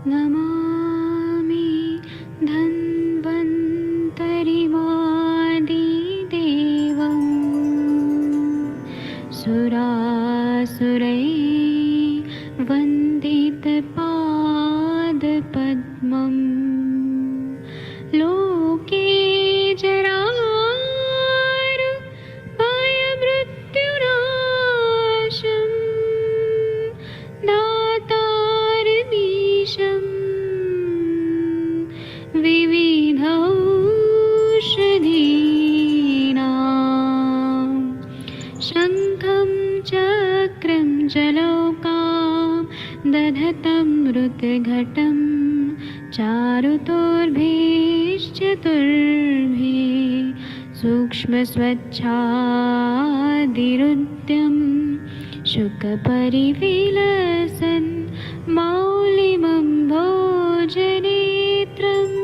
नमामि धन्वन्तरिमादिदेवं सुरासुरैर्वन्दितपादपद्मं लोके जरामृत्युनाशं दातारमीशं विविधौषधीनां शङ्खं चक्रं जलौकां दधतं मृतघटं चारुतोर्भिश्चतुर्भिः सूक्ष्मस्वच्छादिरुद्यं शुकपरिविलसन् मौलिमं भोजनेत्रम्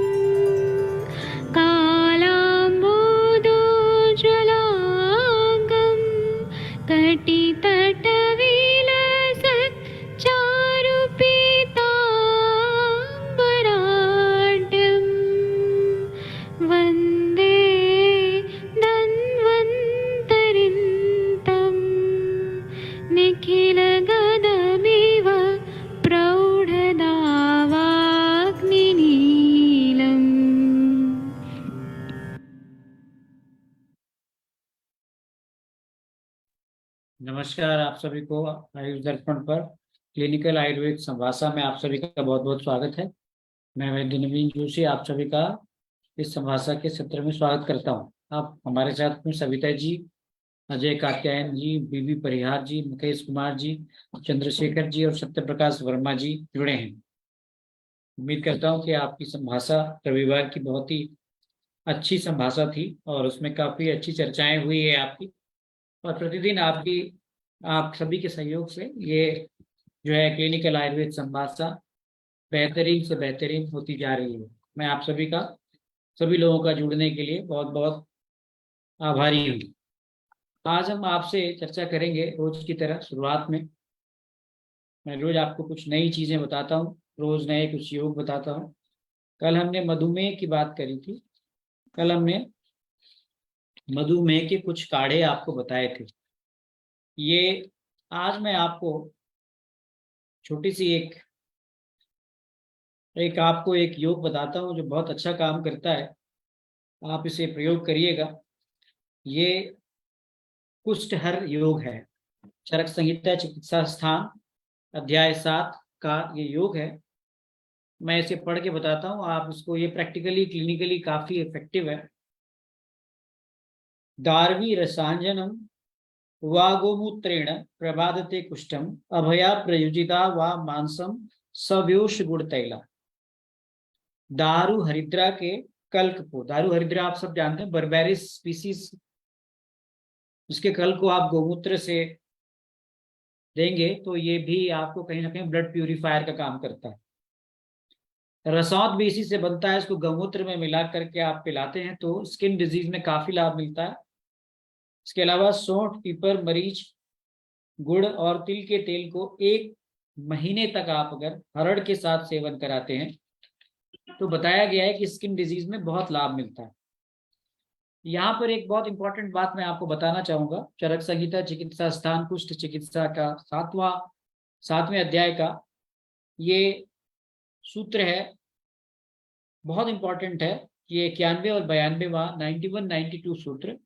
कालाम्बोदोज्ज्वलाङ्गं कटितटविलसत् चारुपीताम्बराढ्यं वन्दे धन्वन्तरिन्तं निखिलगदमिव प्रौढदावाग्निनीलम्। नमस्कार आप सभी को आयुष दर्पण पर क्लिनिकल आयुर्वेद संभाषा में आप सभी का बहुत बहुत स्वागत है। मैं वैद्य नवीन जोशी आप सभी का इस संभाषा के सत्र में स्वागत करता हूं। आप हमारे साथ में सविता जी, अजय कात्यायन जी, बीबी परिहार जी, मुकेश कुमार जी, चंद्रशेखर जी और सत्य प्रकाश वर्मा जी जुड़े हैं। उम्मीद करता हूं कि आपकी संभाषा रविवार की बहुत ही अच्छी संभाषा थी और उसमें काफी अच्छी चर्चाएं हुई है आपकी। और प्रतिदिन आपकी आप सभी के सहयोग से ये जो है क्लिनिकल आयुर्वेद संभाषा बेहतरीन से बेहतरीन होती जा रही है। मैं आप सभी का, सभी लोगों का जुड़ने के लिए बहुत बहुत आभारी हूँ। आज हम आपसे चर्चा करेंगे रोज की तरह। शुरुआत में मैं रोज आपको कुछ नई चीजें बताता हूँ, रोज नए कुछ योग बताता हूँ। कल हमने मधुमेह की बात करी थी। कल हमने मधुमेह के कुछ काढ़े आपको बताए थे। ये आज मैं आपको छोटी सी एक आपको एक योग बताता हूँ जो बहुत अच्छा काम करता है। आप इसे प्रयोग करिएगा। ये कुष्ठहर योग है। चरक संहिता चिकित्सा स्थान अध्याय 7 का ये योग है। मैं इसे पढ़ के बताता हूँ, आप इसको, ये प्रैक्टिकली क्लिनिकली काफी इफेक्टिव है। दार्वी रसांजनम वा गोमूत्रेण प्रबादते कुष्ठम अभया प्रयुजिता वा मांसम सव्योष गुड़ तैला। दारू हरिद्रा के कल्क को, दारू हरिद्रा आप सब जानते हैं, बर्बेरिस स्पीसीज, उसके कल को आप गोमूत्र से देंगे तो ये भी आपको कहीं ना कहीं ब्लड प्यूरिफायर का काम करता है। रसौंत भी इसी से बनता है। इसको गौमूत्र में मिला करके आप पिलाते हैं तो स्किन डिजीज में काफी लाभ मिलता है। इसके अलावा सौंठ, पीपर, मरीच, गुड़ और तिल के तेल को 1 महीने तक आप अगर हरड़ के साथ सेवन कराते हैं तो बताया गया है कि स्किन डिजीज में बहुत लाभ मिलता है। यहाँ पर एक बहुत इंपॉर्टेंट बात मैं आपको बताना चाहूंगा। चरक संहिता चिकित्सा स्थान कुष्ठ चिकित्सा का 7वें अध्याय का ये सूत्र है, बहुत इंपॉर्टेंट है। ये 91 और 92वां 91-92 सूत्र,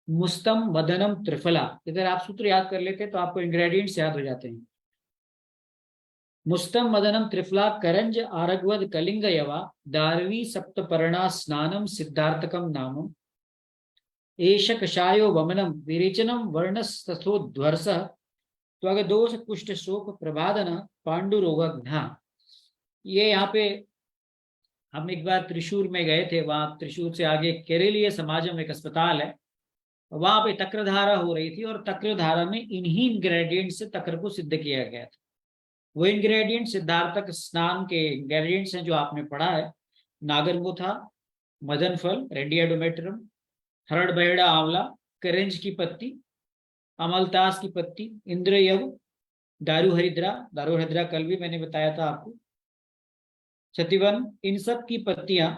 मुस्तम मदनम त्रिफला। अगर आप सूत्र याद कर लेते तो आपको इंग्रेडिएंट्स याद हो जाते हैं। मुस्तम मदनम त्रिफला करंज आरगवद कलिंग यवा दारवी सप्तपर्णा स्नानम सिद्धार्थकम नामम एष कषायो वमनम विरेचनम वर्णस्तथोध्वर्ष त्वगदोष कुष्ठ शोक प्रबादन पांडुरोगघ्ना। ये यहाँ पे हम एक बार त्रिशूर में गए थे। वहां त्रिशूर से आगे केरलीय समाजम एक अस्पताल है, वहां पे तक्रधारा हो रही थी और तक्रधारा में इन्हीं इंग्रेडिएंट से तक्र को सिद्ध किया गया था। वो इंग्रेडिएंट सिद्धार्थक स्नान के इंग्रेडिएंट्स हैं जो आपने पढ़ा है। नागरमोथा, मदन फल, रेडियाडोमेट्रम, हरड़ बहेड़ा आंवला, करेंज की पत्ती, अमलतास की पत्ती, इंद्रयव, दारू हरिद्रा। दारू हरिद्रा कल भी मैंने बताया था आपको। छतिवन, इन सब की पत्तियां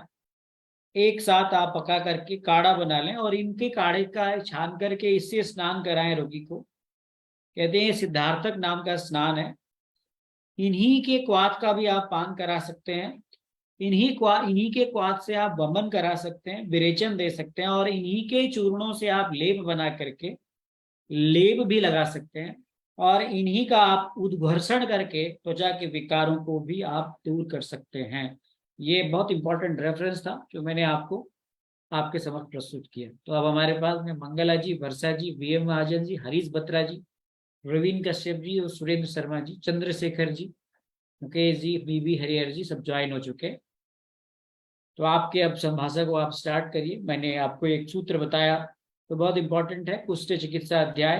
एक साथ आप पका करके काढ़ा बना लें और इनके काढ़े का छान करके इससे स्नान कराएं रोगी को। कहते हैं सिद्धार्थक नाम का स्नान है। इन्हीं के क्वाथ का भी आप पान करा सकते हैं। इन्हीं के क्वाथ से आप वमन करा सकते हैं, विरेचन दे सकते हैं, और इन्हीं के चूर्णों से आप लेप बना करके लेप भी लगा सकते हैं। और इन्हीं का आप उद्घर्षण करके त्वचा के विकारों को भी आप दूर कर सकते हैं। ये बहुत इंपॉर्टेंट रेफरेंस था जो मैंने आपको आपके समक्ष प्रस्तुत किया। तो अब हमारे पास में मंगला जी, वर्षा जी, वीएम महाजन जी, हरीश बत्रा जी, प्रवीण कश्यप जी और सुरेंद्र शर्मा जी, चंद्रशेखर जी, मुकेश जी, बीबी हरिहर जी सब ज्वाइन हो चुके। तो आपके अब संभाषा को आप स्टार्ट करिए। मैंने आपको एक सूत्र बताया तो बहुत इंपॉर्टेंट है, कुष्ठ चिकित्सा अध्याय,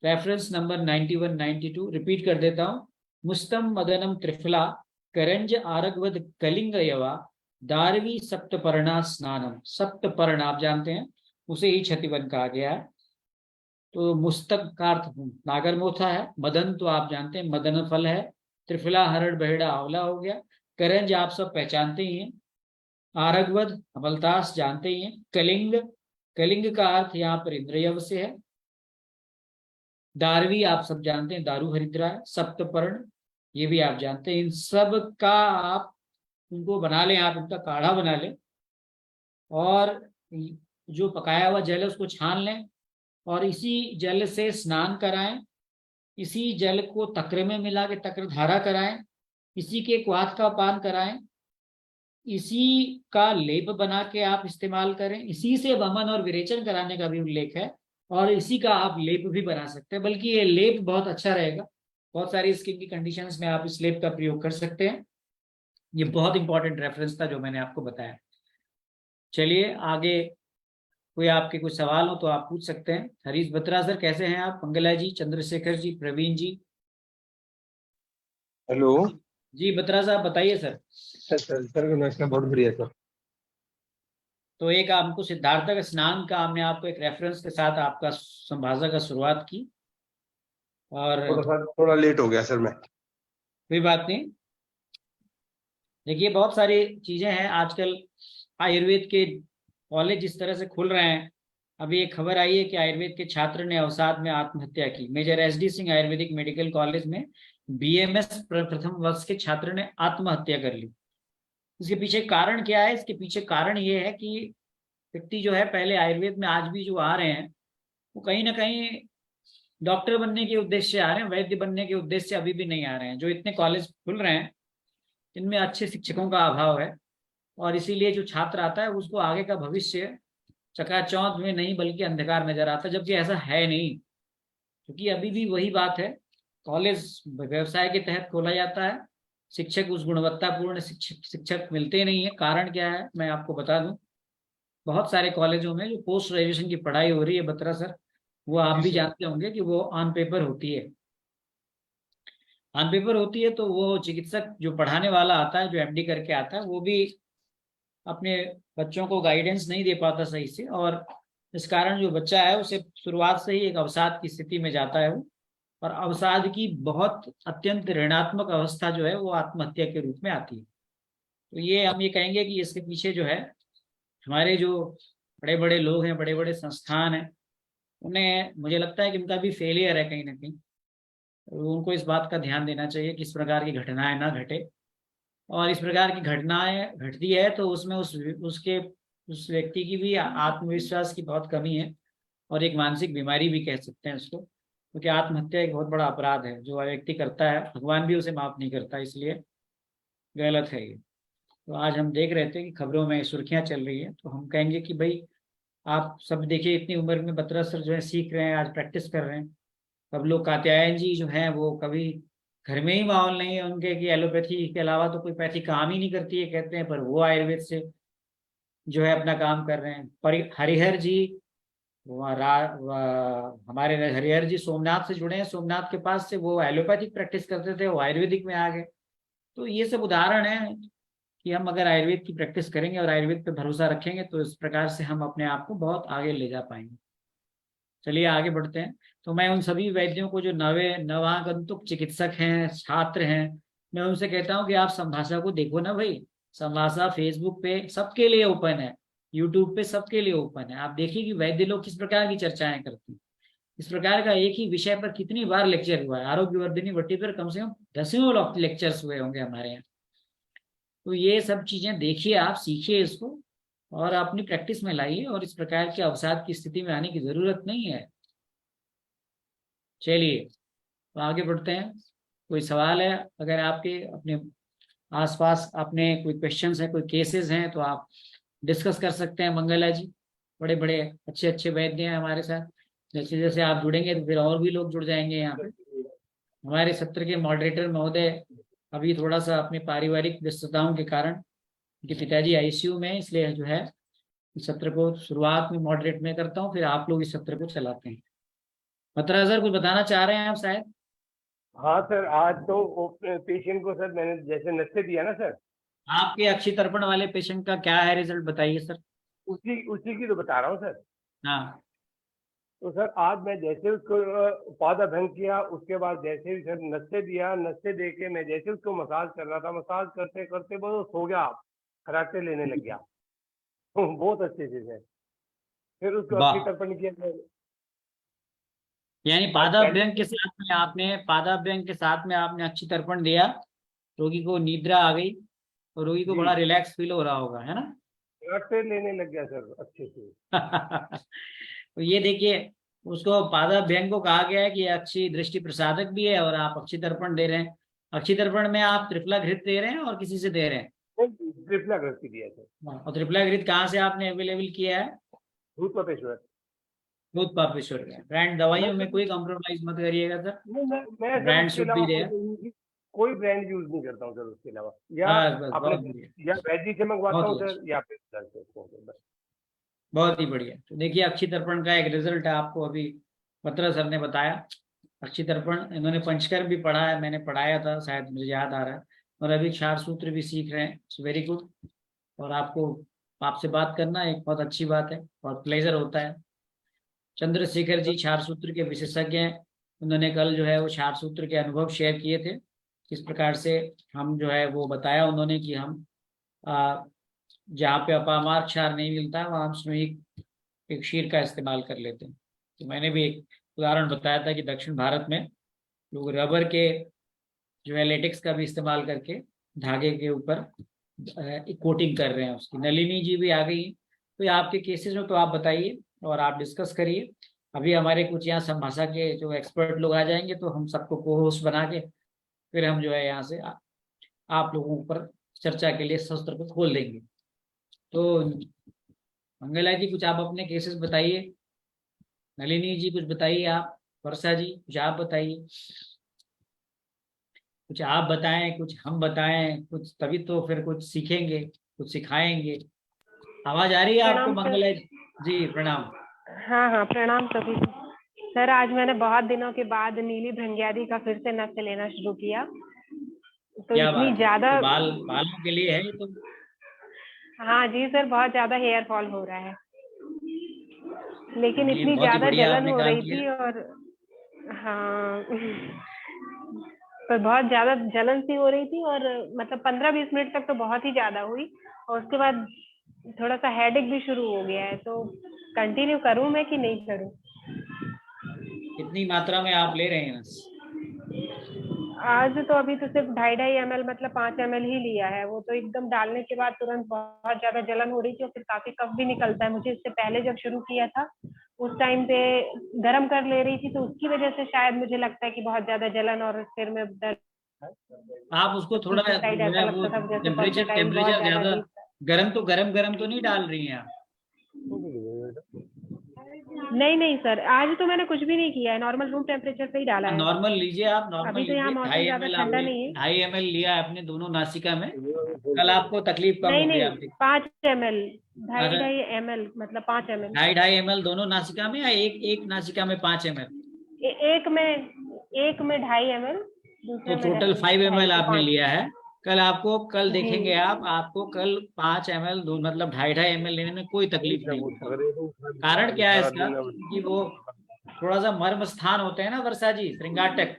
रेफरेंस नंबर 91 92। रिपीट कर देता हूं। मुस्तम मदनम त्रिफला करंज आरगवद कलिंग यवा दारवी सप्तपर्णा स्नानम। सप्तपर्ण आप जानते हैं, उसे ही क्षतिवन कहा गया है। तो मुस्तक का अर्थ नागरमोथा है, मदन तो आप जानते हैं मदन फल है, त्रिफला हरड़ बहेड़ा आंवला हो गया, करंज आप सब पहचानते ही हैं, आरगवद अमलतास जानते ही हैं, कलिंग, कलिंग का अर्थ यहाँ पर इंद्रियव से है, दारवी आप सब जानते हैं दारू हरिद्रा है, सप्तपर्ण ये भी आप जानते हैं। इन सब का आप उनको बना लें, आप उनका काढ़ा बना लें और जो पकाया हुआ जल है उसको छान लें और इसी जल से स्नान कराएं। इसी जल को तक्र में मिला के तक्र धारा कराएं, इसी के क्वाथ का पान कराएं, इसी का लेप बना के आप इस्तेमाल करें। इसी से वमन और विरेचन कराने का भी उल्लेख है और इसी का आप लेप भी बना सकते हैं, बल्कि ये लेप बहुत अच्छा रहेगा। बहुत सारी स्किन की कंडीशंस में आप इस लेप का प्रयोग कर सकते हैं। ये बहुत इंपॉर्टेंट रेफरेंस था जो मैंने आपको बताया। चलिए आगे, कोई आपके कुछ सवाल हो तो आप पूछ सकते हैं। हरीश बत्रा सर कैसे हैं आप? मंगला जी, चंद्रशेखर जी, प्रवीण जी। हेलो जी बत्रा साहब बताइए सर। सर नमस्कार, बहुत बढ़िया सर। तो एक आपको सिद्धार्थ का स्नान का हमने आपको एक रेफरेंस के साथ आपका संभाषा का शुरुआत की और थोड़ा लेट हो गया सर मैं। कोई बात नहीं। देखिए बहुत सारी चीजें हैं आजकल, आयुर्वेद के कॉलेज जिस तरह से खुल रहे हैं। अभी एक खबर आई है कि आयुर्वेद के छात्र ने अवसाद में आत्महत्या की। Major SD Singh Ayurvedic medical college में बीएमएस प्रथम वर्ष के छात्र ने आत्महत्या कर ली। इसके पीछे कारण क्या है? इसके पीछे कारण ये है कि व्यक्ति जो है पहले आयुर्वेद में आज भी जो आ रहे हैं वो कहीं ना कहीं डॉक्टर बनने के उद्देश्य से आ रहे हैं, वैद्य बनने के उद्देश्य से अभी भी नहीं आ रहे हैं। जो इतने कॉलेज खुल रहे हैं इनमें अच्छे शिक्षकों का अभाव है और इसीलिए जो छात्र आता है उसको आगे का भविष्य चकाचौंध में नहीं बल्कि अंधकार नजर आता है, जबकि ऐसा है नहीं। क्योंकि अभी भी वही बात है, कॉलेज व्यवसाय के तहत खोला जाता है, शिक्षक उस गुणवत्तापूर्ण शिक्षक मिलते नहीं है। कारण क्या है मैं आपको बता दूं, बहुत सारे कॉलेजों में जो पोस्ट ग्रेजुएशन की पढ़ाई हो रही है बत्रा सर, वो आप भी जानते होंगे कि वो ऑन पेपर होती है। ऑन पेपर होती है तो वो चिकित्सक जो पढ़ाने वाला आता है, जो एमडी करके आता है, वो भी अपने बच्चों को गाइडेंस नहीं दे पाता सही से और इस कारण जो बच्चा है उसे शुरुआत से ही एक अवसाद की स्थिति में जाता है वो, और अवसाद की बहुत अत्यंत ऋणात्मक अवस्था जो है वो आत्महत्या के रूप में आती है। तो ये हम ये कहेंगे कि इसके पीछे जो है हमारे जो बड़े बड़े लोग हैं, बड़े बड़े संस्थान हैं, उन्हें मुझे लगता है कि उनका भी फेलियर है कहीं ना कहीं। तो उनको इस बात का ध्यान देना चाहिए कि इस प्रकार की घटनाएं ना घटे, और इस प्रकार की घटनाएं घटती है तो उसमें उस व्यक्ति की भी आत्मविश्वास की बहुत कमी है और एक मानसिक बीमारी भी कह सकते हैं उसको, क्योंकि आत्महत्या एक बहुत बड़ा अपराध है जो व्यक्ति करता है, भगवान भी उसे माफ नहीं करता, इसलिए गलत है ये। तो आज हम देख रहे थे कि खबरों में सुर्खियां चल रही है, तो हम कहेंगे कि भाई आप सब देखिए इतनी उम्र में बत्रा सर जो है सीख रहे हैं, आज प्रैक्टिस कर रहे हैं। सब लोग कात्यायन जी जो हैं वो कभी घर में ही माहौल नहीं है उनके कि एलोपैथी के अलावा तो कोई पैथी काम ही नहीं करती है कहते हैं, पर वो आयुर्वेद से जो है अपना काम कर रहे हैं। पर हरिहर जी हमारे हरिहर जी सोमनाथ से जुड़े हैं, सोमनाथ के पास से वो एलोपैथिक प्रैक्टिस करते थे, वो आयुर्वेदिक में आ गए। तो ये सब उदाहरण है कि हम अगर आयुर्वेद की प्रैक्टिस करेंगे और आयुर्वेद पे भरोसा रखेंगे तो इस प्रकार से हम अपने आप को बहुत आगे ले जा पाएंगे। चलिए आगे बढ़ते हैं। तो मैं उन सभी वैद्यों को जो नवागंतुक चिकित्सक हैं, छात्र हैं, मैं उनसे कहता हूँ कि आप संभाषा को देखो ना भाई, संभाषा फेसबुक पे सबके लिए ओपन है, यूट्यूब पे सबके लिए ओपन है। आप देखिए कि वैद्य लोग किस प्रकार की चर्चाएं करते हैं। इस प्रकार का एक ही विषय पर कितनी बार लेक्चर हुआ है। आरोग्यवर्धिनी वट्टी पर कम से कम दसियों लेक्चर्स हुए होंगे हमारे यहाँ। तो ये सब चीजें देखिए, आप सीखिए इसको और अपनी प्रैक्टिस में लाइए, और इस प्रकार के अवसाद की स्थिति में आने की जरूरत नहीं है। चलिए तो आगे बढ़ते हैं। कोई सवाल है अगर आपके अपने आसपास, अपने कोई क्वेश्चंस हैं, कोई केसेस हैं, तो आप डिस्कस कर सकते हैं। मंगला जी बड़े बड़े अच्छे अच्छे वैद्य हैं हमारे साथ। जैसे जैसे आप जुड़ेंगे तो फिर और भी लोग जुड़ जाएंगे यहाँ पे। हमारे सत्र के मॉडरेटर महोदय अभी थोड़ा सा अपनी पारिवारिक व्यस्तताओं के कारण, उनके पिताजी आईसीयू में, इसलिए जो है इस सत्र को शुरुआत में मॉडरेट में करता हूँ, फिर आप लोग इस सत्र को चलाते हैं। बत्रा सर कुछ बताना चाह रहे हैं आप शायद? हाँ सर, आज तो पेशेंट को सर मैंने जैसे नशे दिया ना सर, आपके अक्षी तर्पण वाले पेशेंट का क्या है रिजल्ट, बताइए सर। उसी उसी की तो बता रहा हूँ सर। हाँ तो सर आज मैं जैसे उसको पादाभ्यंग किया, उसके बाद जैसे ही सर नशे दिया, नशे दे के मैं जैसे उसको मसाज कर रहा था, मसाज करते करते वो सो गया, खराटे लेने लग गया। बहुत अच्छे से सर। फिर उसको वाह, अस्थि तर्पण किया मैंने। यानी आज पहले पादाभ्यंग के साथ में आपने अक्षी तर्पण दिया, रोगी को निद्रा आ गई और रोगी को जी बड़ा रिलैक्स फील हो रहा होगा, है ना? खराटे लेने लग गया सर अच्छे से। तो ये देखिए, उसको पादाभ्यंग को कहा गया है कि अच्छी दृष्टि प्रसादक भी है, और आप अक्षी तर्पण दे रहे हैं। अक्षी तर्पण में आप त्रिफला घृत दे रहे हैं और किसी से दे रहे हैं? त्रिफला ग्रस्ती दिया सर। और त्रिफला घृत कहाँ से आपने अवेलेबल किया है? भूतपेश्वर। दूध पापेश्वर का। ब्रांड दवाइयों में मैं कोई कॉम्प्रोमाइज मत करिएगा सर, मैं सर ब्रांड उसके शुड बी अलावा देयर। कोई ब्रांड यूज नहीं करता हूँ सर उसके अलावा, या बस बस, अपने बहुत बढ़िया, या वैजी से मंगवाता बहुत हूँ ही सर, अच्छा, या फिर सर से बस। बहुत ही बढ़िया। तो देखिए अक्षी तर्पण का एक रिजल्ट है, आपको अभी पत्र सर ने बताया। अक्षी तर्पण इन्होंने पंचकर्म भी पढ़ा है, मैंने पढ़ाया था शायद, मुझे याद आ रहा है। और अभी क्षार सूत्र भी सीख रहे हैं, वेरी गुड। और आपको, आपसे बात करना एक बहुत अच्छी बात है और प्लेजर होता है। चंद्रशेखर जी क्षार सूत्र के विशेषज्ञ हैं। उन्होंने कल जो है वो क्षार सूत्र के अनुभव शेयर किए थे, किस प्रकार से हम जो है वो बताया उन्होंने कि हम जहाँ पे अपामार क्षार नहीं मिलता है वहाँ हम स्नोइक एक शीर का इस्तेमाल कर लेते हैं। तो मैंने भी एक उदाहरण बताया था कि दक्षिण भारत में लोग रबर के जो है लेटेक्स का भी इस्तेमाल करके धागे के ऊपर कोटिंग कर रहे हैं उसकी। नलिनी जी भी आ गई। तो ये आपके केसेस में तो आप बताइए और आप डिस्कस करिए। अभी हमारे कुछ यहाँ संभाषा के जो एक्सपर्ट लोग आ जाएंगे, तो हम सबको को होस्ट बना के फिर हम जो है यहाँ से आप लोगों पर चर्चा के लिए सत्र को खोल देंगे। तो मंगला जी कुछ आप अपने केसेस बताइए, नलिनी जी कुछ बताइए, आप वर्षा जी कुछ आप बताइए, कुछ आप बताएं कुछ हम बताएं कुछ, तभी तो फिर कुछ सीखेंगे, कुछ सिखाएंगे। आवाज आ रही है आपको प्रणाम सर। मंगला जी? प्रणाम। हाँ हाँ, प्रणाम सभी को। सर आज मैंने बहुत दिनों के बाद नीली भृंग्यादी का फिर से नस्य लेना शुरू किया, तो क्या इतनी बात है, ज्यादा। तो बालों के लिए है ये तो? हाँ जी सर, बहुत ज्यादा हेयर फॉल हो रहा है, लेकिन ये इतनी बहुत ही ज्यादा बढ़िया जलन आपने हो काम रही किया। थी, और हाँ पर बहुत ज्यादा जलन सी हो रही थी, और मतलब 15-20 मिनट तक तो बहुत ही ज्यादा हुई, और उसके बाद थोड़ा सा हेडेक भी शुरू हो गया है। तो कंटिन्यू करूं मैं कि नहीं करूं? कितनी मात्रा में आप ले रहे हैं? आज तो अभी तो सिर्फ 2.5-2.5 ml, मतलब 5 ml ही लिया है। वो तो एकदम डालने के बाद तुरंत बहुत ज्यादा जलन हो रही थी, और फिर काफी कफ भी निकलता है मुझे। इससे पहले जब शुरू किया था उस टाइम पे गर्म कर ले रही थी, तो उसकी वजह से शायद मुझे लगता है कि बहुत ज्यादा जलन और सिर में दर्द, आप उसको थोड़ा साइड जो ऐसा है वो लगता था जैसे टेम्परेचर पल्पिटाइन बहुत टेम्परेचर ज्यादा ज्यादा अजीब। गर्म तो नहीं डाल रही हैं आप? नहीं नहीं सर, आज तो मैंने कुछ भी नहीं किया है, नॉर्मल रूम टेम्परेचर पे ही डाला है। नॉर्मल लीजिए, आप नॉर्मल अभी तो यहाँ लीजिए। मौसम 2.5 ज्यादा ml ठंडा आपने नहीं है। 2.5 ml लिया है अपने दोनों नासिका में, कल आपको तकलीफ कम नहीं होगी नहीं, आपकी। 5 ml, ढाई अरे ढाई ml, मतलब 5 ml। 2.5 ml दोनों नासिका में, या एक एक नासिका में 5 ml? एक में 2.5 ml, तो दूसरे में टोटल 5 ढाई, ml तो आपने 5। लिया है। कल जी। देखेंगे आप, आपको कल 5 ml दो मतलब 2.5 ml लेने में कोई तकलीफ नहीं होगी। कारण क्या है सारा इसका दिन कि वो थोड़ा सा मर्म स्थान होते हैं ना वर्षा जी, श्रृंगाटक,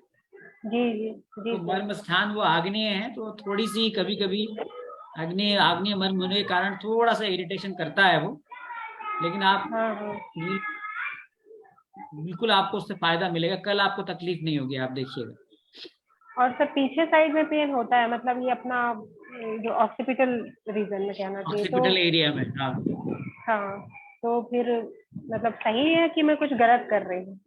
जी जी जी तो सर। मर्म स्थान वो आग्नेय है, तो थोड़ी सी कभी कभी आग्नेय आग्नेय मर्म होने के कारण थोड़ा सा इरिटेशन करता है वो, लेकिन आप हाँ हाँ। बिल्कुल आपको उससे फायदा मिलेगा, कल आपको तकलीफ नहीं होगी, आप देखिएगा। और सर पीछे साइड में पेन होता है, मतलब ये अपना जो ऑक्सीपिटल रीजन में कहना चाहिए तो। ऑक्सीपिटल एरिया में, हाँ। हाँ, तो फिर मतलब सही है कि मैं कुछ गलत कर रही हूँ?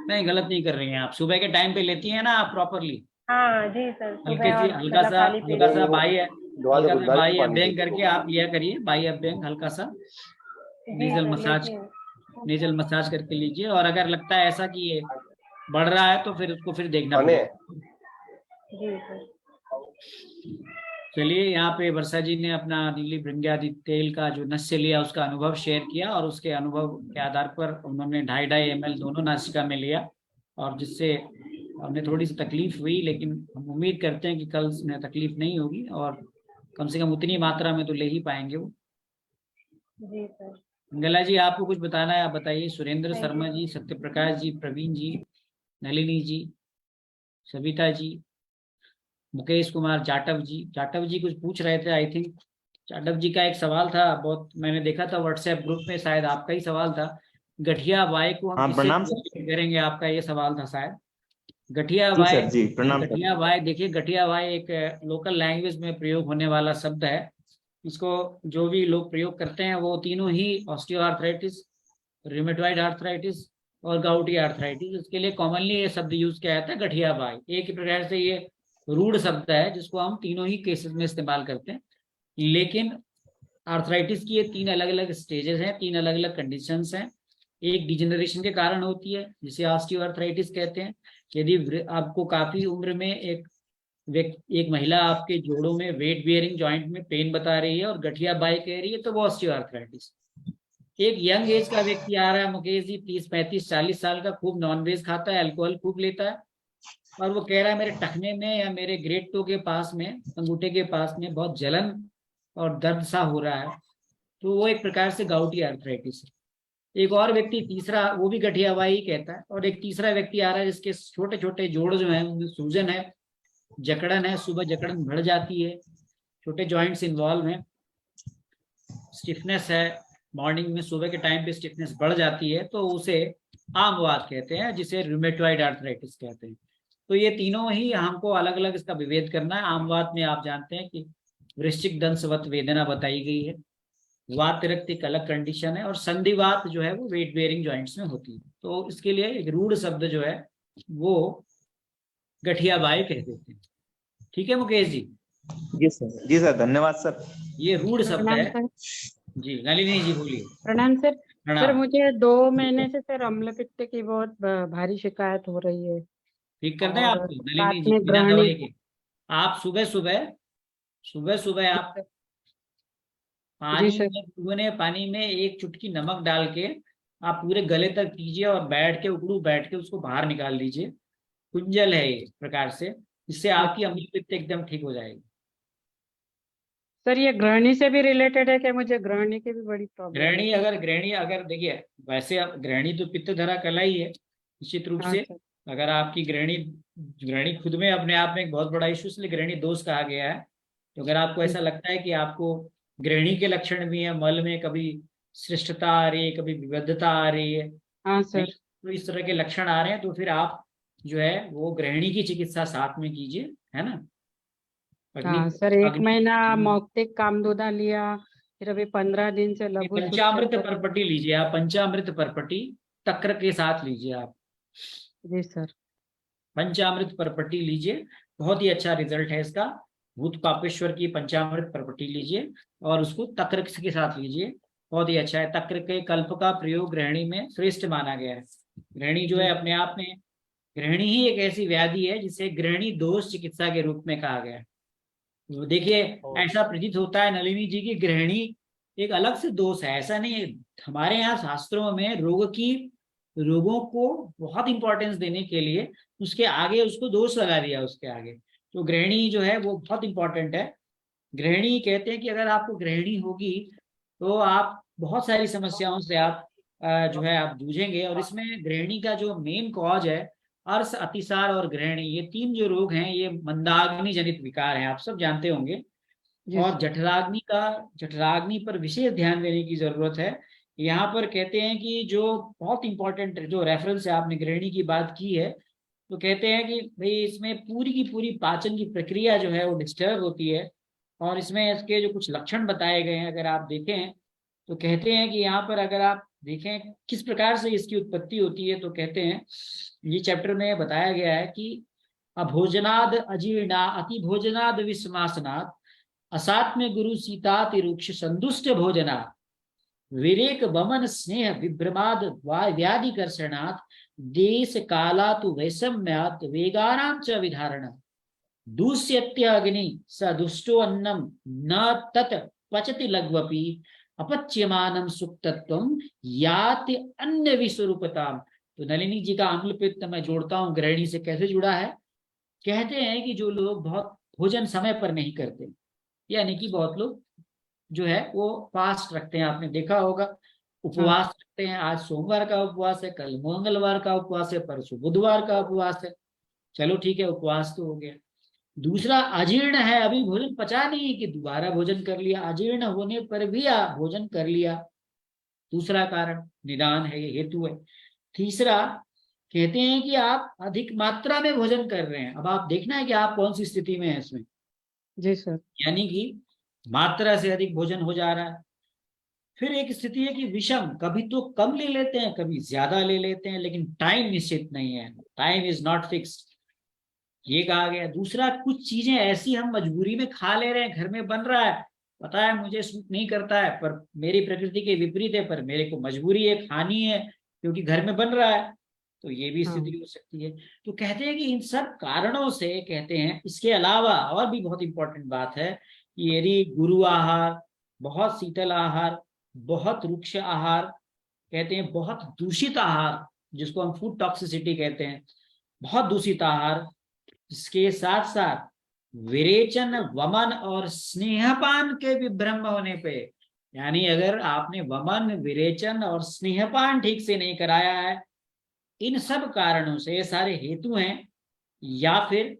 नहीं, गलत नहीं कर रही हैं आप, सुबह के टाइम पे लेती हैं ना आप प्रॉपरली। हाँ जी सर, हल्के सुबह सी और मतलब खाली पेट हल्का में। सा बाह्य दवा दे हल्का सा गुलदार की बाह्य पानी अभ्यंग दे करके आप लिया करिए, बाह्य अभ्यंग हल्का सा जी नेजल सर मसाज, लेती हूँ। नेजल मसाज करके लीजिए। और अगर लगता है ऐसा कि ये बढ़ रहा है तो फिर उसको फिर देखना पानी पड़ेगा। जी सर। चलिए, यहाँ पे वर्षा जी ने अपना नीली भृंग्यादि तेल का जो नस्य लिया उसका अनुभव शेयर किया, और उसके अनुभव के आधार पर उन्होंने 2.5 ml दोनों नासिका में लिया, और जिससे हमें थोड़ी सी तकलीफ हुई, लेकिन हम उम्मीद करते हैं कि कल में तकलीफ नहीं होगी, और कम से कम उतनी मात्रा में तो ले ही पाएंगे वो। जी सर। मंगला जी, आपको कुछ बताना है आप बताइए। Surendra thank Sharma you. जी, सत्यप्रकाश जी, प्रवीण जी, नलिनी जी, सविता जी, मुकेश कुमार, जाटव जी कुछ पूछ रहे थे, आई थिंक जाटव जी का एक सवाल था, बहुत मैंने देखा था व्हाट्सएप ग्रुप में, शायद आपका ही सवाल था। गठिया वाई को हम हाँ, किससे प्रणाम सर। correlate करेंगे, आपका ये सवाल था शायद। गठिया जी वाई, सर, जी प्रणाम सर। गठिया वाई देखिए, गठिया वाई एक लोकल लैंग्वेज में प्रयोग होने वाला शब्द है। इसको जो भी लोग प्रयोग करते हैं वो तीनों ही ऑस्टियो आर्थराइटिस, रिमेटॉइड आर्थराइटिस और गाउटी आर्थराइटिस, इसके लिए कॉमनली ये शब्द यूज किया जाता है गठिया बाई। एक ही प्रकार से ये रूढ़ शब्द है जिसको हम तीनों ही केसेस में इस्तेमाल करते हैं। लेकिन आर्थराइटिस की ये 3 अलग अलग स्टेजेस हैं, 3 अलग अलग कंडीशंस हैं। एक डिजेनरेशन के कारण होती है जिसे ऑस्टियो आर्थराइटिस कहते हैं। यदि आपको काफी उम्र में एक महिला आपके जोड़ों में वेट बियरिंग जॉइंट में पेन बता रही है और गठिया बाई कह रही है, तो वो ऑस्टियो आर्थराइटिस। एक यंग एज का व्यक्ति आ रहा है मुकेश जी, 30 35 40 साल का, खूब नॉनवेज खाता है, अल्कोहल खूब लेता है, और वो कह रहा है मेरे टखने में या मेरे ग्रेट टो के पास में, अंगूठे के पास में बहुत जलन और दर्द सा हो रहा है, तो वो एक प्रकार से गाउटी आर्थराइटिस है। एक और व्यक्ति तीसरा, वो भी गठिया बाई ही कहता है, और एक तीसरा व्यक्ति आ रहा है जिसके छोटे छोटे जोड़ जो है उनमें सूजन है, जकड़न है, सुबह जकड़न बढ़ जाती है, छोटे जॉइंट्स इन्वॉल्व हैं, स्टिफनेस है, मॉर्निंग में सुबह के टाइम पे स्टिफनेस बढ़ जाती है, तो उसे आमवात कहते हैं, जिसे रूमेटॉइड आर्थराइटिस कहते हैं। तो ये तीनों ही हमको अलग अलग इसका विभेद करना है। आमवात में आप जानते हैं कि वृश्चिक दंशवत वेदना बताई गई है, वात रक्त एक अलग कंडीशन है, और संधिवात जो है वो वेट बेयरिंग जॉइंट्स में होती है। तो इसके लिए एक रूढ़ शब्द जो है वो गठिया बाई कह देते हैं। ठीक है मुकेश जी, जी सर, जी सर, धन्यवाद सर। ये रूढ़ शब्द प्रणाम है। सर। जी नलिनी जी बोलिए। प्रणाम सर। सर प्रणाम। मुझे 2 महीने से सर अम्ल पित्त की बहुत भारी शिकायत हो रही है, ठीक कर दें और आपको नलिनी साथ जी, में बिना ग्रहणी। दवाई के। आप सुबह सुबह आप जी पानी सर। में गुनगुने पानी में 1 चुटकी नमक डाल के आप पूरे गले तक पीजिए, और बैठ के उसको बाहर निकाल लीजिए। कुंजल है एक प्रकार से, इससे आपकी अच्छा। अम्ल पित्त एकदम ठीक हो जाएगी। सर ये ग्रहणी से भी रिलेटेड है कि मुझे ग्रहणी की भी बड़ी प्रॉब्लम है? ग्रहणी अगर देखिए, वैसे अब ग्रहणी तो पित्त धरा कला ही है निश्चित रूप हाँ से। सर। अगर आपकी ग्रहणी ग्रहणी खुद में अपने आप में एक बहुत बड़ा इशू, इसलिए ग्रहणी दोष कहा गया है। तो अगर आपको ऐसा लगता है कि आपको ग्रहणी के लक्षण भी है, मल में कभी श्रेष्ठता आ रही है, कभी विविधता आ रही है, हाँ नहीं, सर। तो इस तरह के लक्षण आ रहे हैं, तो फिर आप जो है वो ग्रहणी की चिकित्सा साथ में कीजिए, है ना। अग्नि हाँ सर, 1 अग्नि महीना मौक्तिक कामदूदा लिया, फिर अभी 15 दिन से लघु सुश्चर पंचामृत कर। परपटी लीजिए आप, पंचामृत परपटी तक्र के साथ लीजिए आप। जी सर। पंचामृत परपटी लीजिए, बहुत ही अच्छा रिजल्ट है इसका। भूत पापेश्वर की पंचामृत परपटी लीजिए और उसको तक्र के साथ लीजिए, बहुत ही अच्छा है। तक्र के कल्प का प्रयोग गृहिणी में श्रेष्ठ माना गया है। गृहिणी जो है अपने आप में, गृहिणी ही एक ऐसी व्याधि है जिसे गृहिणी दोष चिकित्सा के रूप में कहा गया है। तो देखिए, ऐसा प्रतीत होता है नलिनी जी की गृहिणी एक अलग से दोष है, ऐसा नहीं है। हमारे यहाँ शास्त्रों में रोगों को बहुत इंपॉर्टेंस देने के लिए उसके आगे उसको दोष लगा दिया उसके आगे। तो गृहिणी जो है वो बहुत इंपॉर्टेंट है। गृहिणी कहते हैं कि अगर आपको गृहिणी होगी तो आप बहुत सारी समस्याओं से आप जो है आप जूझेंगे, और इसमें गृहिणी का जो मेन कॉज है अर्श, अतिसार और ग्रहणी, ये 3 जो रोग हैं ये मंदाग्नि जनित विकार हैं, आप सब जानते होंगे। जी और सर। जठराग्नि पर विशेष ध्यान देने की जरूरत है। यहाँ पर कहते हैं कि जो बहुत इंपॉर्टेंट जो रेफरेंस है, आपने गृहिणी की बात की है, तो कहते हैं कि भाई इसमें पूरी की पूरी पाचन की प्रक्रिया जो है वो डिस्टर्ब होती है। और इसमें इसके जो कुछ लक्षण बताए गए हैं, अगर आप देखें तो कहते हैं कि यहाँ पर अगर आप देखें किस प्रकार से इसकी उत्पत्ति होती है, तो कहते हैं ये चैप्टर में बताया गया है कि अभोजनाद अजीर्णा, अति भोजनाद विस्मासनात्, असात्म्य गुरु सीताति रुक्ष संदुष्ट भोजना, विरेक वमन स्नेह विभ्रमाद व्याधिकर्षणात्, देश कालातु वैषम्यात् वेगानां च विधारण, दूष्यत्य अग्नि स दुष्टो अन्नम न तत् पचति लघ्वपि, अपच्यमानम सुक्तत्वम याति अन्य विस्वरूपताम। तो नलिनी जी का अम्ल पित्त मैं जोड़ता हूँ गृहिणी से, कैसे जुड़ा है? कहते हैं कि जो लोग बहुत भोजन समय पर नहीं करते, यानी कि बहुत लोग जो है वो फास्ट रखते हैं, आपने देखा होगा, उपवास रखते हैं। आज सोमवार का उपवास है, कल मंगलवार का उपवास है, परसों बुधवार का उपवास है। चलो ठीक है, उपवास तो हो गया। दूसरा, अजीर्ण है, अभी भोजन पचा नहीं कि दोबारा भोजन कर लिया, अजीर्ण होने पर भी आप भोजन कर लिया, दूसरा कारण निदान है, ये हेतु है। तीसरा, कहते हैं कि आप अधिक मात्रा में भोजन कर रहे हैं। अब आप देखना है कि आप कौन सी स्थिति में है इसमें, जी सर। यानी कि मात्रा से अधिक भोजन हो जा रहा है। फिर एक स्थिति है कि विषम, कभी तो कम ले लेते हैं, कभी ज्यादा ले लेते हैं, लेकिन टाइम निश्चित नहीं है, टाइम इज नॉट फिक्स्ड, ये कहा गया। दूसरा, कुछ चीजें ऐसी हम मजबूरी में खा ले रहे हैं, घर में बन रहा है, पता है मुझे सूट नहीं करता है, पर मेरी प्रकृति के विपरीत है, पर मेरे को मजबूरी है, खानी है क्योंकि घर में बन रहा है, तो ये भी स्थिति हो सकती है। तो कहते हैं कि इन सब कारणों से, कहते हैं इसके अलावा और भी बहुत इंपॉर्टेंट बात है कि यदि गुरु आहार, बहुत शीतल आहार, बहुत रुक्ष आहार, कहते हैं बहुत दूषित आहार, जिसको हम फूड टॉक्सिसिटी कहते हैं, बहुत दूषित आहार, इसके साथ साथ विरेचन, वमन और स्नेहपान के विभ्रम होने पे, यानी अगर आपने वमन, विरेचन और स्नेहपान ठीक से नहीं कराया है, इन सब कारणों से, ये सारे हेतु हैं। या फिर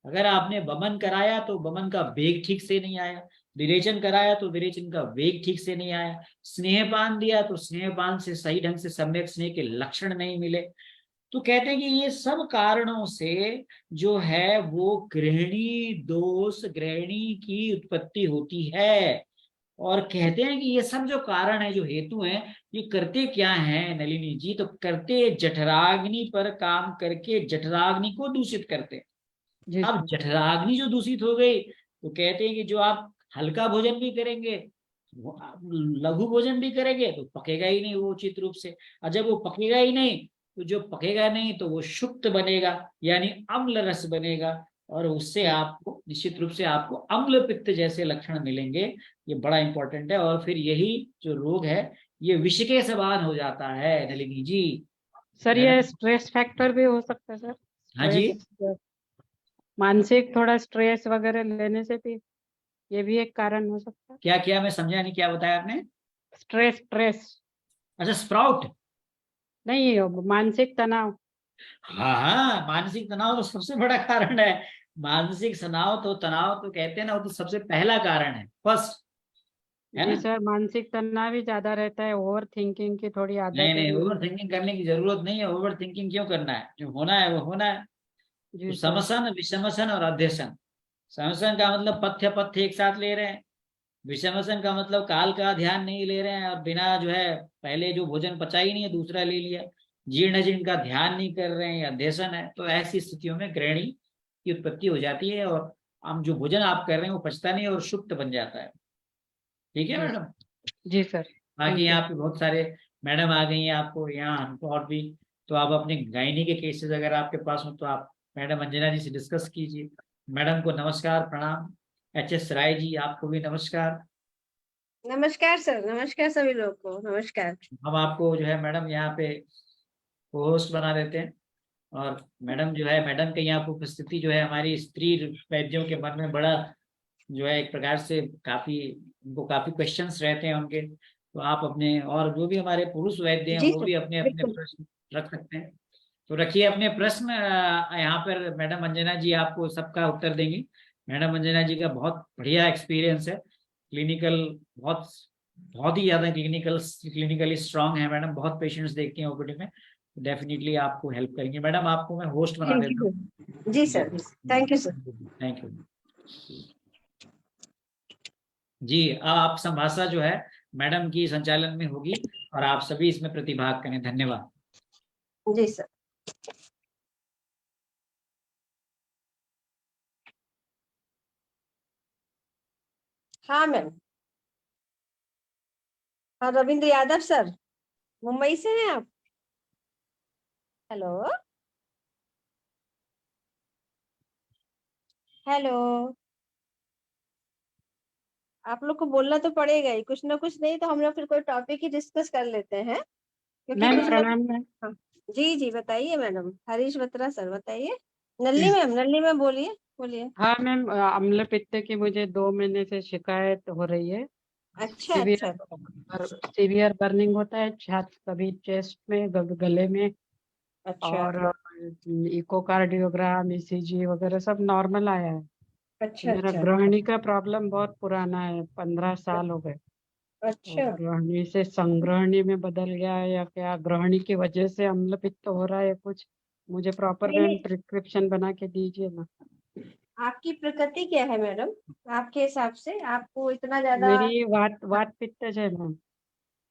अगर आपने वमन कराया तो वमन का वेग ठीक से नहीं आया, विरेचन कराया तो विरेचन का वेग ठीक से नहीं आया, स्नेहपान दिया तो स्नेहपान से सही ढंग से सम्यक स्नेह के लक्षण नहीं मिले, तो कहते हैं कि ये सब कारणों से जो है वो गृहिणी दोष, गृहिणी की उत्पत्ति होती है। और कहते हैं कि ये सब जो कारण है, जो हेतु हैं, ये करते क्या हैं नलिनी जी? तो करते जठराग्नि पर काम करके जठराग्नि को दूषित करते। जी अब सर। जठराग्नि जो दूषित हो गई, तो कहते हैं कि जो आप हल्का भोजन भी करेंगे, लघु भोजन भी करेंगे, तो पकेगा ही नहीं वो उचित रूप से। और जब वो पकेगा ही नहीं, तो जो पकेगा नहीं तो वो शुक्त बनेगा, यानी अम्ल रस बनेगा, और उससे आपको निश्चित रूप से आपको अम्ल पित्त जैसे लक्षण मिलेंगे। ये बड़ा इंपॉर्टेंट है। और फिर यही जो रोग है ये विष के समान हो जाता है नलिनी जी। सर है ना? ये स्ट्रेस फैक्टर भी हो सकता है सर? हाँ जी, स्ट्रेस, मानसिक थोड़ा स्ट्रेस वगैरह लेने से भी ये भी एक कारण हो सकता है? क्या क्या मैं समझा नहीं, क्या बताया आपने? स्ट्रेस, स्ट्रेस अच्छा, स्प्राउट। नहीं, मानसिक तनाव। हाँ हाँ, मानसिक तनाव तो सबसे बड़ा कारण है। मानसिक तनाव तो कहते हैं ना, वो तो सबसे पहला कारण है, फर्स्ट, है जी ना? सर, मानसिक तनाव ही ज्यादा रहता है, ओवर थिंकिंग की थोड़ी आदत नहीं है नहीं, मुझे। ओवर थिंकिंग करने की जरूरत नहीं है। ओवर थिंकिंग क्यों करना है? जो होना है वो होना है। तो जी सर। समसन, विषमसन और अध्यसन। समसन का मतलब पथ्य पथ्य एक साथ ले रहे हैं, विषमसन का मतलब काल का ध्यान नहीं ले रहे हैं, और बिना जो है पहले जो भोजन पचा ही नहीं है दूसरा ले लिया, जीर्ण जीर्ण का ध्यान नहीं कर रहे हैं, या अध्यसन है। तो ऐसी स्थितियों में गृहिणी की उत्पत्ति हो जाती है, और हम जो भोजन आप कर रहे हैं वो पचता नहीं और शुक्त बन जाता है। ठीक है जी मैडम? जी सर। बाकी थैंक यू। यहाँ पे बहुत सारे मैडम आ गई हैं आपको यहाँ, हमको और भी। तो आप अपने गायनी के केसेस अगर आपके पास हो तो आप मैडम अंजना जी से डिस्कस कीजिए। मैडम को नमस्कार, प्रणाम। एच.एस. राय जी, आपको भी नमस्कार। नमस्कार सर, नमस्कार सभी लोग को, नमस्कार। हम आपको जो है मैडम यहाँ पे होस्ट बना देते हैं। और मैडम जो है, मैडम के यहाँ पे उपस्थिति जो है हमारी स्त्री वैद्यों के मन में बड़ा जो है एक प्रकार से काफी, उनको काफी क्वेश्चंस रहते हैं उनके। तो आप अपने, और जो भी हमारे पुरुष वैद्य हैं जी वो सर, भी अपने अपने बिल्कुल। प्रश्न रख सकते हैं। तो रखिए अपने प्रश्न, यहाँ पर मैडम अंजना जी आपको सबका उत्तर देंगी। मैडम अंजना जी का बहुत बढ़िया एक्सपीरियंस है, क्लिनिकल, बहुत बहुत ही ज्यादा क्लिनिकली स्ट्रांग है मैडम, बहुत पेशेंट्स देखती हैं ओपीडी में, डेफिनेटली आपको हेल्प करेंगे। मैडम आपको मैं होस्ट बना थैंक देता यू हूँ। जी sir, thank you sir. Thank you जी। आप संभाषा जो है मैडम की संचालन में होगी और आप सभी इसमें प्रतिभाग करें। धन्यवाद जी सर। हाँ मैम। हाँ रविंद्र यादव सर, मुंबई से हैं आप? हेलो हेलो, आप लोग को बोलना तो पड़ेगा ही कुछ ना कुछ, नहीं तो हम लोग फिर कोई टॉपिक ही डिस्कस कर लेते हैं, क्योंकि मैम कुछ लोग। प्रणाम मैम। हाँ, जी जी बताइए मैडम, हरीश बत्रा सर बताइए। नल्ली मैम बोलिए बोलिए। हाँ मैम, अम्ल पित्त की मुझे 2 महीने से शिकायत हो रही है। अच्छा अच्छा सीवियर बर्निंग होता है छाती, कभी चेस्ट में, गले में, अच्छा और इकोकार्डियोग्राम, ईसीजी वगैरह सब नॉर्मल आया है। तो अच्छा मेरा अच्छा गृहिणी का प्रॉब्लम बहुत पुराना है, 15 साल हो गए। तो अच्छा। गृहिणी से संग्रहणी में बदल गया है या क्या, गृहिणी की वजह से अम्ल पित्त हो रहा है कुछ, मुझे प्रॉपर नहीं मैम नहीं, प्रिस्क्रिप्शन बना के दीजिए ना। आपकी प्रकृति क्या है मैडम? आपके हिसाब से आपको इतना ज्यादा? मेरी वात वात पित्त है मैम।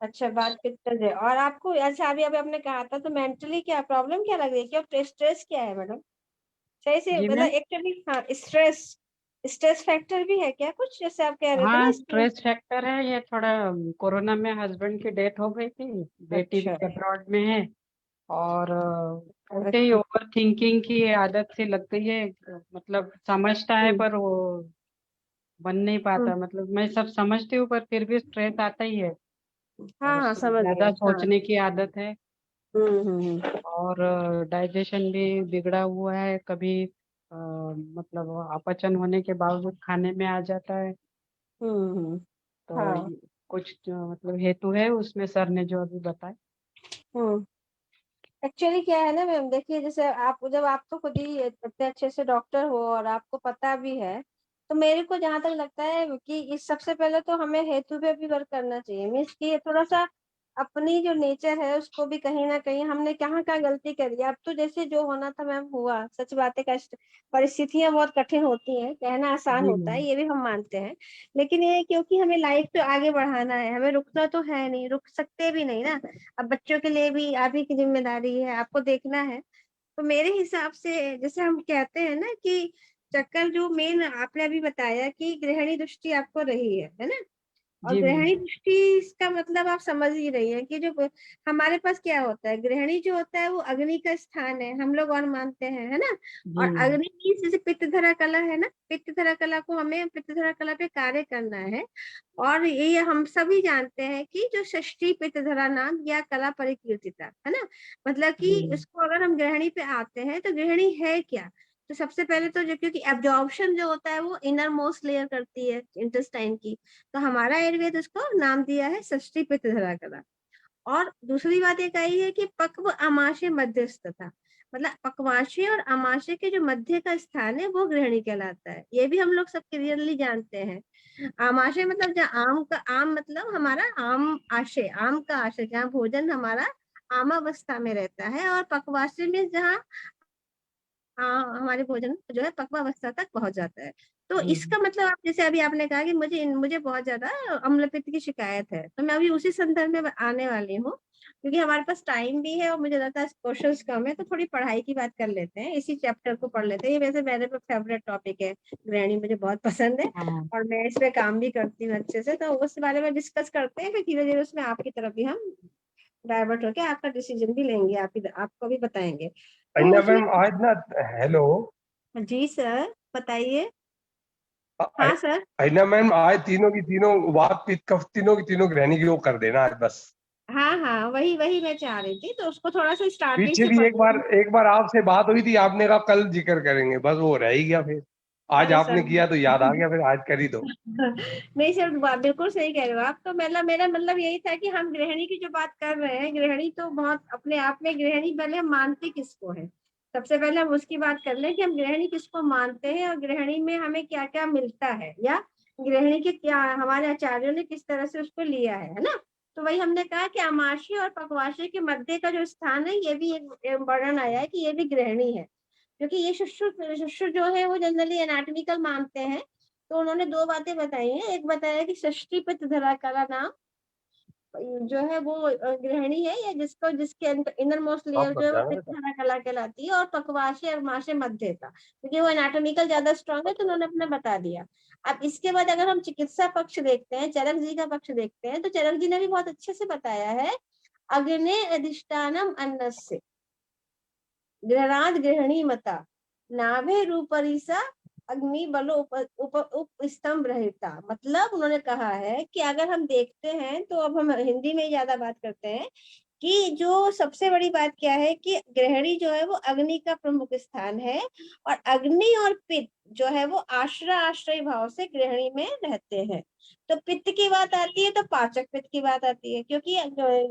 अच्छा, बात पित्तल है। और आपको अच्छा, अभी अभी आपने कहा था, तो मेंटली क्या प्रॉब्लम क्या लग रही है, क्या स्ट्रेस क्या है मैडम? सही से जी मतलब मैम। एक्चुअली, हाँ स्ट्रेस, स्ट्रेस फैक्टर भी है क्या कुछ, जैसे आप कह रहे थे हाँ ना स्ट्रेस? स्ट्रेस फैक्टर है, ये थोड़ा कोरोना में हस्बैंड की डेथ हो गई थी, बेटी भी अच्छा अब्रॉड में है, और ऐसे ही अच्छा। ओवर थिंकिंग की आदत सी लग गई है। मतलब समझता है हम्म पर वो बन नहीं हम्म, पाता, मतलब मैं सब समझती हूँ पर फिर भी स्ट्रेस आता ही है, हाँ और हाँ समझ गए ज्यादा हाँ। सोचने की आदत है, हम्म। और डाइजेशन भी बिगड़ा हुआ है, कभी मतलब अपचन होने के बावजूद खाने में आ जाता है। हम्म। तो हाँ। कुछ जो मतलब हेतु है उसमें, सर ने जो अभी बताया। हम्म। एक्चुअली क्या है ना मैम, देखिए जैसे आप, जब आप तो खुद ही इतने अच्छे से डॉक्टर हो और आपको पता भी है, तो मेरे को जहां तक लगता है कि इस सबसे पहले तो हमें हेतु पे भी वर्क करना चाहिए। मीन्स कि ये थोड़ा सा अपनी जो नेचर है उसको भी कहीं ना कहीं हमने कहाँ कहाँ गलती करी है। अब तो जैसे जो होना था मैम हुआ, सच बात है, कष्ट परिस्थितियां बहुत कठिन होती हैं, कहना आसान जी होता मैम। है ये भी हम मानते हैं, लेकिन ये क्योंकि हमें लाइफ तो आगे बढ़ाना है, हमें रुकना तो है नहीं, रुक सकते भी नहीं ना। अब बच्चों के लिए भी आप ही की जिम्मेदारी है, आपको देखना है। तो मेरे हिसाब से जैसे हम कहते हैं ना कि चक्कर जो मेन आपने अभी बताया कि गृहिणी दृष्टि आपको रही है ना? और जी मैम। गृहिणी दृष्टि इसका मतलब आप समझ ही रही हैं कि जो हमारे पास क्या होता है, गृहिणी जो होता है वो अग्नि का स्थान है, हम लोग और मानते हैं, है ना? और जी मैम। अग्नि की जैसे पित्तधरा कला है ना, पित्तधरा कला को हमें पित्तधरा कला पे कार्य करना है। और ये हम सभी जानते हैं कि जो षष्ठी पित्तधरा नाम या कला परिकीर्तिता है ना, मतलब कि जी मैम। इसको अगर हम गृहिणी पे आते हैं तो गृहिणी है क्या? तो सबसे पहले तो जो, क्योंकि एब्जॉर्प्शन जो होता है वो इनर मोस्ट लेयर करती है इंटेस्टाइन की, तो हमारा आयुर्वेद उसको नाम दिया है षष्ठी पित्तधरा कला। और दूसरी बात एक आई है कि पक्व अमाशय मध्यस्थता, मतलब पक्वाशय और अमाशय के जो मध्य का स्थान है वो गृहिणी कहलाता है, ये भी हम लोग सब क्लियरली जानते हैं। आमाशय मतलब जहाँ आम का, आम मतलब हमारा आम आशय, आम का आशय जहाँ भोजन हमारा आमावस्था में रहता है, और पक्वाशय में जहाँ हमारे भोजन जो है पक्वावस्था तक पहुंच जाता है। तो जी इसका मतलब आप जैसे अभी आपने कहा कि मुझे बहुत ज्यादा अम्लपित्त की शिकायत है, तो मैं अभी उसी संदर्भ में आने वाली हूँ, क्योंकि हमारे पास टाइम भी है और मुझे लगता है क्वेश्चंस कम है, तो थोड़ी पढ़ाई की बात कर लेते हैं, इसी चैप्टर को पढ़ लेते हैं। ये वैसे मेरे फेवरेट टॉपिक है, गृहिणी मुझे बहुत पसंद है, हाँ। और मैं इस पे काम भी करती हूँ अच्छे से, तो उस बारे में डिस्कस करते हैं, फिर धीरे धीरे उसमें आपकी तरफ भी हम डाइवर्ट होके आपका डिसीजन भी लेंगे, आपको भी बताएंगे। तो अन्ना उसमें, मैम आज ना, हेलो, जी सर बताइए। हाँ सर। अन्ना मैम आज तीनों की तीनों वात पित्त कफ तीनों की तीनों गृहिणी की वो कर देना आज बस। हाँ हाँ, वही वही मैं चाह रही थी, तो उसको थोड़ा सा स्टार्टिंग पीछे से भी पढ़ एक बार आपसे बात हुई थी, आपने कहा कल जिक्र करेंगे, बस वो रह ही गया फिर। आज अरे आपने सर किया तो याद आ गया, फिर आज कर ही दो। नहीं सर, बिल्कुल सही कह रहे हो आप। तो मतलब मेरा मतलब यही था कि हम गृहिणी की जो बात कर रहे हैं, गृहिणी तो बहुत अपने आप में, गृहिणी पहले हम मानते किसको है, सबसे पहले हम उसकी बात कर लें कि हम गृहिणी किसको मानते हैं और गृहिणी में हमें क्या क्या मिलता है, या गृहिणी के क्या हमारे आचार्यों ने किस तरह से उसको लिया है ना। तो वही हमने कहा कि आमाशय और पकवाशय के मध्य का जो स्थान है, ये भी एक वर्णन आया है कि ये भी गृहिणी है, क्योंकि ये शिशु जो है वो जनरली एनाटॉमिकल मानते हैं। तो उन्होंने दो बातें बताई हैं, एक बताया कि षष्ठी पित्त धरा कला नाम जो है वो गृहिणी है, या जिसको जिसके इनर मोस्ट आप लेयर जो है वो बताया ना पित्त बेटा। धरा कला कहलाती है, और पकवाशय और माशय मध्य का, क्योंकि वो एनाटॉमिकल ज्यादा स्ट्रांग है, तो उन्होंने अपना बता दिया। अब इसके बाद अगर हम चिकित्सा पक्ष देखते हैं, चरक जी का पक्ष देखते हैं, तो चरक जी ने भी बहुत अच्छे से बताया है। अग्ने अधिष्ठानम अन्नस्य गृहणाद गृहिणी मता नाभे रूपरिसा अग्नि बलो उप स्तंभ रहता। मतलब उन्होंने कहा है कि अगर हम देखते हैं, तो अब हम हिंदी में ज्यादा बात करते हैं कि जो सबसे बड़ी बात क्या है कि गृहिणी जो है वो अग्नि का प्रमुख स्थान है, और अग्नि और पित्त जो है वो आश्रय भाव से गृहिणी में रहते हैं। तो पित्त की बात आती है तो पाचक पित्त की बात आती है, क्योंकि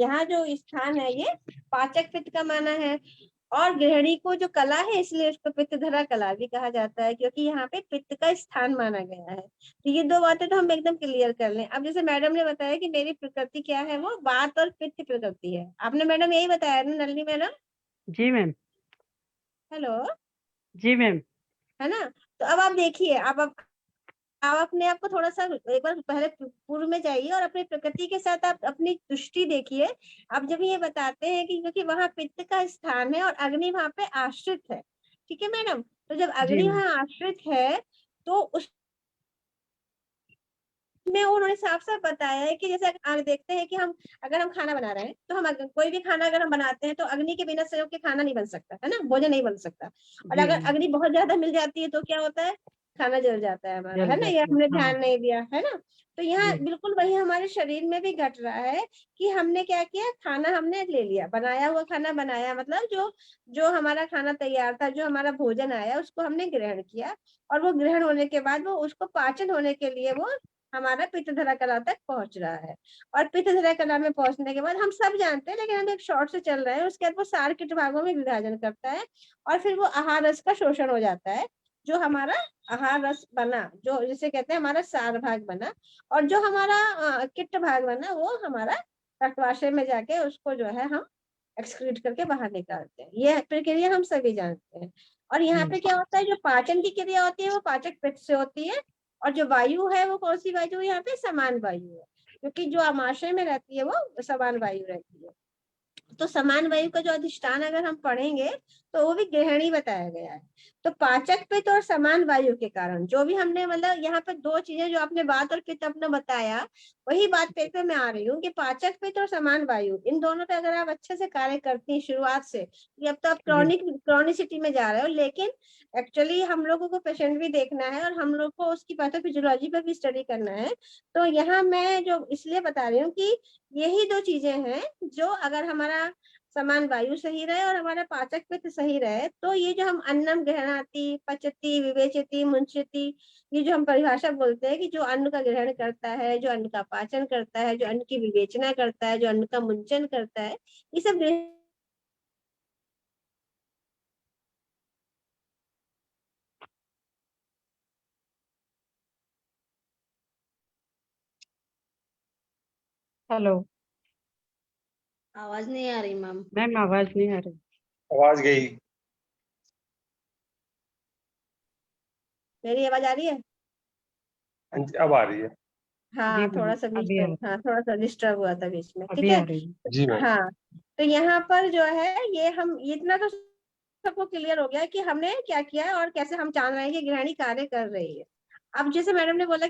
यहाँ जो स्थान है ये पाचक पित्त का माना है। और गृहिणी को जो कला है, इसलिए उसको पित्तधरा कला भी कहा जाता है, क्योंकि यहाँ पे पित्त का स्थान माना गया है। तो ये दो बातें तो हम एकदम क्लियर कर लें। अब जैसे मैडम ने बताया कि मेरी प्रकृति क्या है, वो वात और पित्त प्रकृति है। आपने मैडम यही बताया ना नलिनी मैडम? जी मैम। हेलो, जी मैम। है ना? तो अब आप देखिए, आप अपने आप को थोड़ा सा एक बार पहले पूर्व में जाइए और अपनी प्रकृति के साथ आप अपनी दृष्टि देखिए। आप जब ये बताते हैं कि क्योंकि वहां पित्त का स्थान है और अग्नि वहां पे आश्रित है, ठीक है मैडम? तो जब जी अग्नि मैम। वहां आश्रित है, तो उसमें उन्होंने साफ साफ बताया है कि जैसे आप देखते हैं कि हम अगर हम खाना बना रहे हैं, तो हम कोई भी खाना अगर हम बनाते हैं, तो अग्नि के बिना संयोग के खाना नहीं बन सकता है ना, भोजन नहीं बन सकता। और जी अगर मैम। अग्नि बहुत ज्यादा मिल जाती है तो क्या होता है, खाना जल जाता है हमारा, जल है ना? ये जाती है, हमने हाँ। ध्यान नहीं दिया है ना। तो यहाँ जी। बिल्कुल वही हमारे शरीर में भी घट रहा है कि हमने क्या किया, खाना हमने ले लिया, बनाया हुआ खाना बनाया, मतलब जो जो हमारा खाना तैयार था, जो हमारा भोजन आया, उसको हमने ग्रहण किया। और वो ग्रहण होने के बाद वो उसको पाचन होने के लिए वो हमारा पित्तधरा कला तक पहुंच रहा है। और पित्तधरा कला में पहुंचने के बाद हम सब जानते हैं, लेकिन हम एक शॉर्ट से चल रहे हैं, उसके बाद वो सार किट भागों में विभाजन करता है, और फिर वो आहार रस का शोषण हो जाता है। जो हमारा आहार रस बना, जो जिसे कहते हैं हमारा सार भाग बना, और जो हमारा किट भाग बना, वो हमारा रक्तवाशय में जाके उसको जो है हम एक्सक्रीट करके बाहर निकालते हैं। ये प्रक्रिया हम सभी जानते हैं। और यहाँ पे क्या होता है, जो पाचन की क्रिया होती है वो पाचक पित्त से होती है। और जो वायु है वो कौन सी वायु है, यहाँ पे समान वायु है, क्योंकि जो आमाशय में रहती है वो समान वायु रहती है। तो समान वायु का जो अधिष्ठान अगर हम पढ़ेंगे, तो वो भी गृहिणी बताया गया है। तो पाचक पित्त और समान वायु के कारण जो भी हमने, मतलब यहाँ पे दो चीजें जो आपने वात और पित्त अपने बताया, वही बात पे मैं आ रही हूँ कि पाचक पित्त और समान वायु, इन दोनों पे अगर आप अच्छे से कार्य करती हैं शुरुआत से, कि अब तो आप जी। क्रॉनिसिटी में जा रहे हो, लेकिन एक्चुअली हम लोगों को पेशेंट भी देखना है और हम लोग को उसकी पैथोफिजियोलॉजी पर भी स्टडी करना है। तो यहाँ मैं जो इसलिए बता रही हूँ कि यही दो चीजें हैं, जो अगर हमारा समान वायु सही रहे और हमारा पाचक पित्त सही रहे, तो ये जो हम अन्नम गृहणाति पचति विवेचति मुंचति, ये जो हम परिभाषा बोलते हैं कि जो अन्न का ग्रहण करता है, जो अन्न का पाचन करता है, जो अन्न की विवेचना करता है, जो अन्न का मुंचन करता है, ये सब हेलो आवाज नहीं आ रही मैम। मैम, आवाज नहीं आ रही। आवाज गई। मेरी आवाज आ रही है? हाँ जी, अब आ रही है। जी हाँ, मैम, थोड़ा सा बीच अभी आ में, रही। हाँ थोड़ा सा डिस्टर्ब हुआ था बीच में, ठीक अभी है। आ रही। जी मैम। हाँ, तो यहाँ पर जो है ये हम इतना तो सबको क्लियर हो गया कि हमने क्या किया है और कैसे हम जान रहे हैं कि गृहिणी कार्य कर रही है। अब जैसे मैडम ने बोला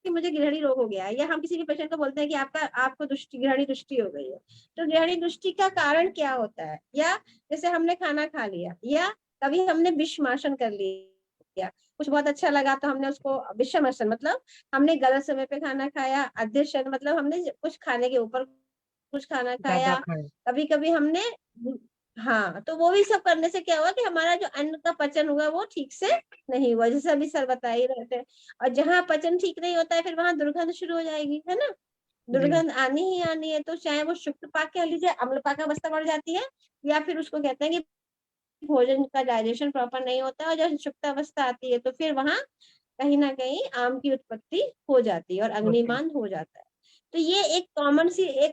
कि मुझे गृहिणी रोग हो गया है, या हम किसी भी पेशेंट को बोलते हैं कि आपको गृहिणी दृष्टि हो गई है, तो गृहिणी दृष्टि का कारण क्या होता है? या जैसे हमने खाना खा लिया, या कभी हमने विषमासन कर लिया, कुछ बहुत अच्छा लगा तो हमने उसको विषमासन, मतलब हमने गलत समय पे खाना खाया, अध्यशन मतलब हमने कुछ खाने के ऊपर कुछ खाना ज्यादा खाया, खाए। कभी कभी हमने हाँ, तो वो भी सब करने से क्या हुआ कि हमारा जो अन्न का पचन हुआ वो ठीक से नहीं हुआ, जैसे अभी सर बता ही रहे थे। और जहाँ पचन ठीक नहीं होता है फिर वहां दुर्गंध शुरू हो जाएगी, है ना। दुर्गंध आनी ही आनी है, तो चाहे वो शुक्ल पाक कह लीजिए, अम्ल पाक का अवस्था बढ़ जाती है, या फिर उसको कहते हैं कि भोजन का डाइजेशन प्रॉपर नहीं होता है, और जब शुक्त अवस्था आती है तो फिर वहां कहीं ना कहीं आम की उत्पत्ति हो जाती है और अग्निमान हो जाता है। तो ये एक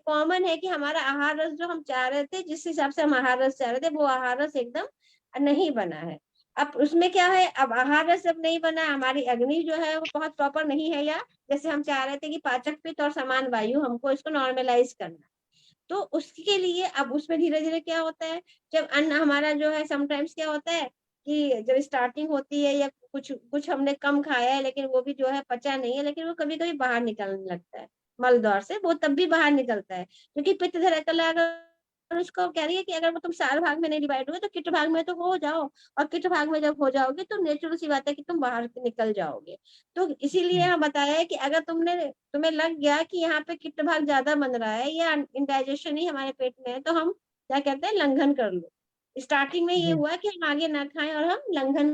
कॉमन है कि हमारा आहार रस जो हम चाह रहे थे, जिस हिसाब से हम आहार रस चाह रहे थे, वो आहार रस एकदम नहीं बना है। अब उसमें क्या है, अब आहार रस जब नहीं बना, हमारी अग्नि जो है वो बहुत प्रॉपर नहीं है, या जैसे हम चाह रहे थे कि पाचक पित्त और समान वायु हमको इसको नॉर्मलाइज करना, तो उसके लिए अब उसमें धीरे धीरे क्या होता है, जब अन्न हमारा जो है, समटाइम्स क्या होता है कि जब स्टार्टिंग होती है या कुछ कुछ हमने कम खाया है लेकिन वो भी जो है पचा नहीं है, लेकिन वो कभी कभी बाहर निकलने लगता है मल द्वार से, वो तब भी बाहर निकलता है, क्योंकि पित्त धरा कला अगर उसको कह रही है कि अगर वो तुम 4 भाग में नहीं डिवाइड हुए तो किट भाग में तो हो जाओ, और किट भाग में जब हो जाओगे तो नेचुरल सी बात है कि तुम बाहर निकल जाओगे। तो इसीलिए यहाँ बताया है कि अगर तुम्हें लग गया कि यहाँ पे किट भाग ज्यादा बन रहा है या इंडाइजेशन ही हमारे पेट में है, तो हम क्या कहते हैं, लंघन कर लो। स्टार्टिंग में ये हुआ कि हम आगे ना खाएं और हम लंघन।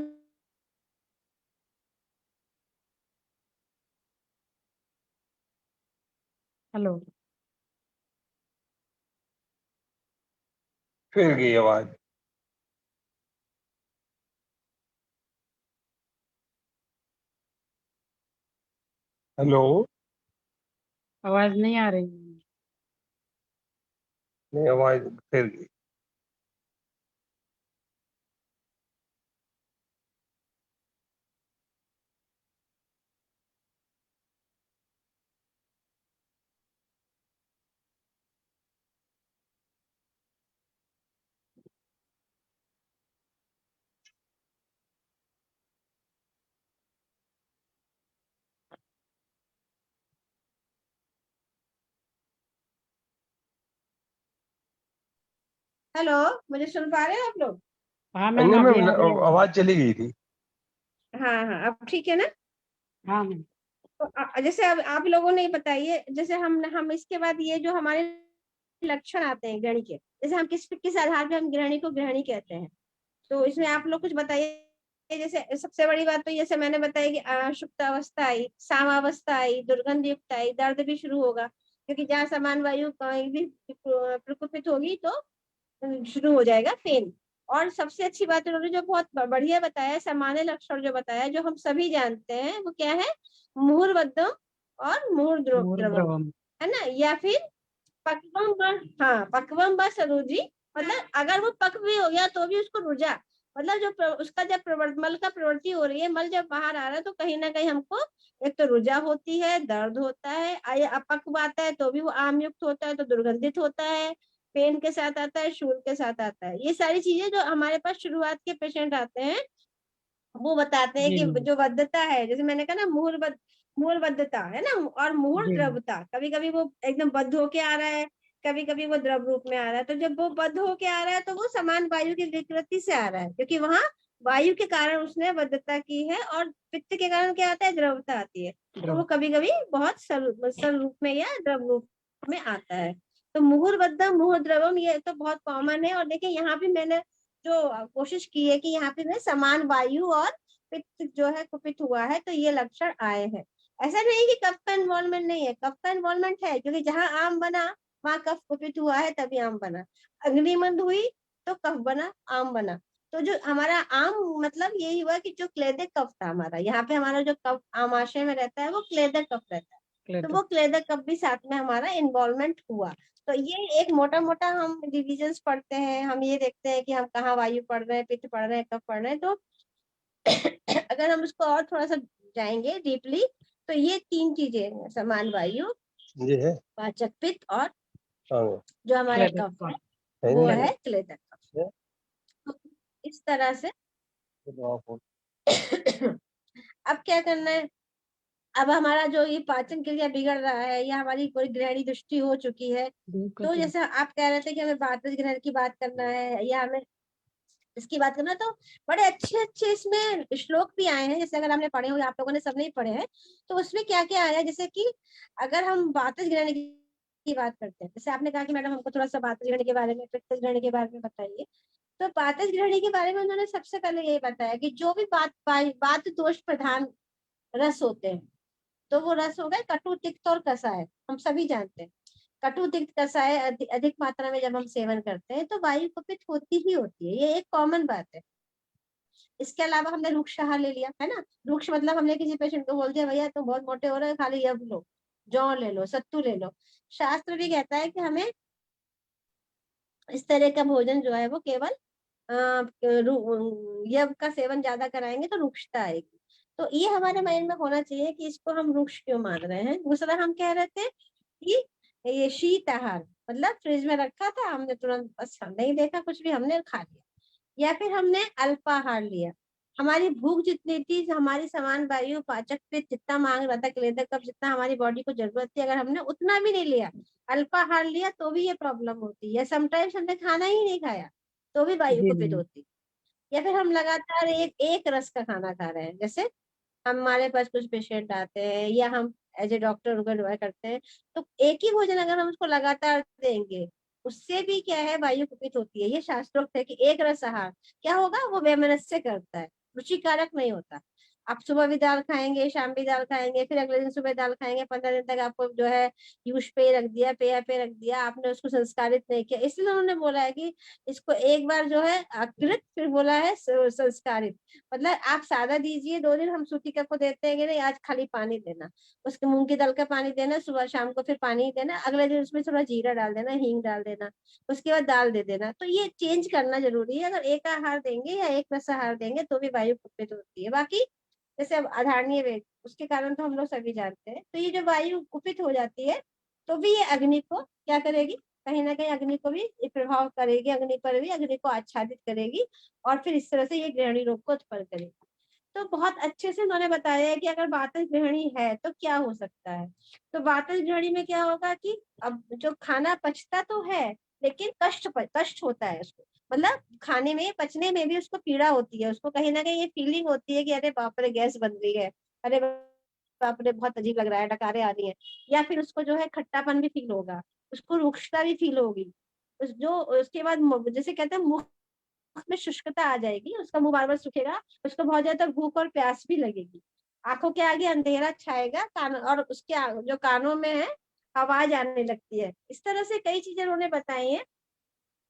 हेलो। फिर गई आवाज। हेलो। आवाज नहीं आ रही है। नहीं, आवाज फिर गई। हेलो, मुझे सुन पा रहे हो आप लोग? हाँ मैम, नहीं अभी मैम, आ रही है। आवाज चली गई थी। हाँ हाँ, अब ठीक है ना। हाँ मैम। तो जैसे अब आप लोगों ने बताइए, जैसे हम इसके बाद ये जो हमारे लक्षण आते हैं गृहिणी के, जैसे हम किस आधार पे हम गृहिणी को गृहिणी कहते हैं, तो इसमें आप लोग कुछ बताइए। जैसे सबसे बड़ी बात तो जैसे मैंने बताया कि सुप्त अवस्था आई, सामावस्था आई, दुर्गंध युक्त आई, दर्द भी शुरू होगा, क्योंकि जहाँ समान वायु कहीं भी प्रकुपित होगी तो शुरू हो जाएगा पेन। और सबसे अच्छी बात उन्होंने जो बहुत बढ़िया बताया, सामान्य लक्षण जो बताया, जो हम सभी जानते हैं, वो क्या है, मुहुर्बद्धम और मुहुर्द्रवम, द्रवम। है ना, या फिर पक्वम हाँ, पक्वम व सरुजि, मतलब अगर वो पक भी हो गया तो भी उसको रुझा, मतलब उसका जब मल का प्रवृत्ति हो रही है, मल जब बाहर आ रहा है तो कहीं ना कहीं हमको एक तो रुझा होती है, दर्द होता है, अपक्व आता है तो भी वो आम युक्त होता है तो दुर्गंधित होता है, पेन के साथ आता है, शूल के साथ आता है। ये सारी चीजें जो हमारे पास शुरुआत के पेशेंट आते हैं वो बताते हैं जी कि मैम। जो बद्धता है, जैसे मैंने कहा ना, मूल बद्धता है ना, और मूल जी मैम। द्रवता, कभी कभी वो एकदम बद्ध होके आ रहा है, कभी कभी वो द्रव रूप में आ रहा है। तो जब वो बद्ध होके आ रहा है तो वो समान वायु की विकृति से आ रहा है, क्योंकि वहां वायु के कारण उसने बद्धता की है, और पित्त के कारण क्या आता है, द्रवता आती है, तो वो द्रव। कभी कभी बहुत सरल रूप में या द्रव रूप में आता है। तो मुहुर्बद्धम मुहुर्द्रवम ये तो बहुत कॉमन है। और देखिए यहाँ भी मैंने जो कोशिश की है कि यहाँ पे ना समान वायु और पित्त जो है कुपित हुआ है, तो ये लक्षण आए हैं। ऐसा नहीं कि कफ का इन्वॉल्वमेंट नहीं है, कफ का इन्वॉल्वमेंट है, क्योंकि जहां आम बना वहां कफ कुपित हुआ है तभी आम बना, अग्निमंद हुई तो कफ बना, आम बना। तो जो हमारा आम मतलब यही हुआ कि जो क्लेदक कफ था हमारा, यहाँ पे हमारा जो कफ आमाशय में रहता है वो क्लेदक कफ रहता है, तो क्लेदर। वो क्लेदक कफ भी साथ में हमारा इन्वॉल्वमेंट हुआ। तो ये एक मोटा मोटा हम डिविजन्स पढ़ते हैं, हम ये देखते हैं कि हम कहाँ वायु पढ़ रहे हैं, पित्त पढ़ रहे हैं, कफ पढ़ रहे हैं। तो अगर हम उसको और थोड़ा सा जाएंगे डीपली, तो ये 3 चीजें हैं, समान वायु, ये है। पाचक पित्त, और हाँ। जो हमारा क्लेदर कफ है कफ। वो है है क्लेदक कफ। नहीं? तो इस तरह से तो आप- अब क्या करना है, अब हमारा जो ये पाचन क्रिया बिगड़ रहा है या हमारी कोई गृहिणी दृष्टि हो चुकी है, तो जैसे आप कह रहे थे कि हमें वातज ग्रहण की बात करना है या हमें इसकी बात करना, तो बड़े अच्छे अच्छे इसमें श्लोक भी आए हैं, जैसे अगर हमने पढ़े हो, आप लोगों ने सब नहीं पढ़े हैं, तो उसमें क्या क्या आया है, जैसे कि अगर हम वातज ग्रहण की की बात करते हैं। जैसे आपने कहा कि मैडम हमको थोड़ा सा वातज ग्रहणी के बारे में, पित्त ग्रहणी के बारे में बताइए। तो वातज ग्रहणी के बारे में उन्होंने सबसे पहले यही बताया कि जो भी बात दोष प्रधान रस होते हैं, तो वो रस हो गए कटु, तिक्त और कसाय। हम सभी जानते हैं कटु, तिक्त, कसाय अधिक मात्रा में जब हम सेवन करते हैं तो वायु कुपित होती ही होती है, ये एक कॉमन बात है। इसके अलावा हमने रुक्ष आहार ले लिया है ना। रुक्ष मतलब हमने किसी पेशेंट को बोल दिया भैया तुम बहुत मोटे हो रहे हो, खाली यब लो, जौ ले लो, सत्तू ले लो। शास्त्र भी कहता है कि हमें इस तरह का भोजन जो है वो केवल यव का सेवन ज्यादा कराएंगे तो रुक्षता आएगी। तो ये हमारे माइंड में होना चाहिए कि इसको हम रुक्ष क्यों मान रहे हैं। दूसरा हम कह रहे थे कि ये शीत आहार, मतलब फ्रिज में रखा था हमने तुरंत, बस नहीं देखा कुछ भी, हमने खा लिया। या फिर हमने अल्पाहार लिया, हमारी भूख जितनी थी, हमारी समान वायु पाचक पित्त जितना मांग रहा था, क्लेदक कफ जितना हमारी बॉडी को जरूरत थी, अगर हमने उतना भी नहीं लिया, अल्पाहार लिया, तो भी ये प्रॉब्लम होती है। समटाइम्स हमने खाना ही नहीं खाया तो भी वायु जी कुपित जी। होती। या फिर हम लगातार एक एक रस का खाना खा रहे हैं, जैसे हमारे पास कुछ पेशेंट आते हैं या हम एज ए डॉक्टर उनका दवा करते हैं, तो एक ही भोजन अगर हम उसको लगातार देंगे, उससे भी क्या है वायु कुपित होती है। ये शास्त्रोक्त है कि एक रस आहार क्या होगा, वो वैमनस्य करता है, रुचिकारक नहीं होता। आप सुबह भी दाल खाएंगे, शाम भी दाल खाएंगे, फिर अगले दिन सुबह दाल खाएंगे, 15 दिन तक आपको जो है यूष पे रख दिया, पेय पे रख दिया, आपने उसको संस्कारित नहीं किया। इसलिए उन्होंने बोला है कि इसको एक बार जो है अकृत, फिर बोला है संस्कारित। मतलब आप सादा दीजिए 2 दिन, हम सूती को देते हैं कि नहीं आज खाली पानी देना, उसके मूंग की दाल का पानी देना, सुबह शाम को फिर पानी देना, अगले दिन उसमें थोड़ा जीरा डाल देना, हींग डाल देना, उसके बाद दाल दे देना। तो ये चेंज करना जरूरी है। अगर एक आहार देंगे या एक रस आहार देंगे तो भी वायु कुपित होती है। बाकी जैसे अब आधारणीय वेग, उसके कारण तो हम लोग सभी जानते हैं। तो ये जो वायु कुपित हो जाती है तो भी ये अग्नि को क्या करेगी, कहीं ना कहीं अग्नि को भी प्रभाव करेगी, अग्नि पर भी, अग्नि को आच्छादित करेगी और फिर इस तरह से ये गृहिणी रोग को उत्पन्न करेगी। तो बहुत अच्छे से उन्होंने बताया है कि अगर वातज गृहिणी है तो क्या हो सकता है। तो वातज गृहिणी में क्या होगा कि अब जो खाना पचता तो है लेकिन कष्ट होता है उसको, मतलब खाने में पचने में भी उसको पीड़ा होती है, उसको कहीं ना कहीं ये फीलिंग होती है कि अरे बाप रे गैस बन रही है, अरे बाप रे बहुत अजीब लग रहा है, डकारे आ रही है। या फिर उसको जो है खट्टापन भी फील होगा, उसको रुक्षता भी फील होगी, उसके बाद जैसे कहते हैं मुख में शुष्कता आ जाएगी, उसका मुंह बार बार सूखेगा, उसको बहुत ज्यादा भूख और प्यास भी लगेगी, आंखों के आगे अंधेरा छाएगा, कान और उसके जो कानों में है आवाज आने लगती है। इस तरह से कई चीजें उन्होंने बताई हैं।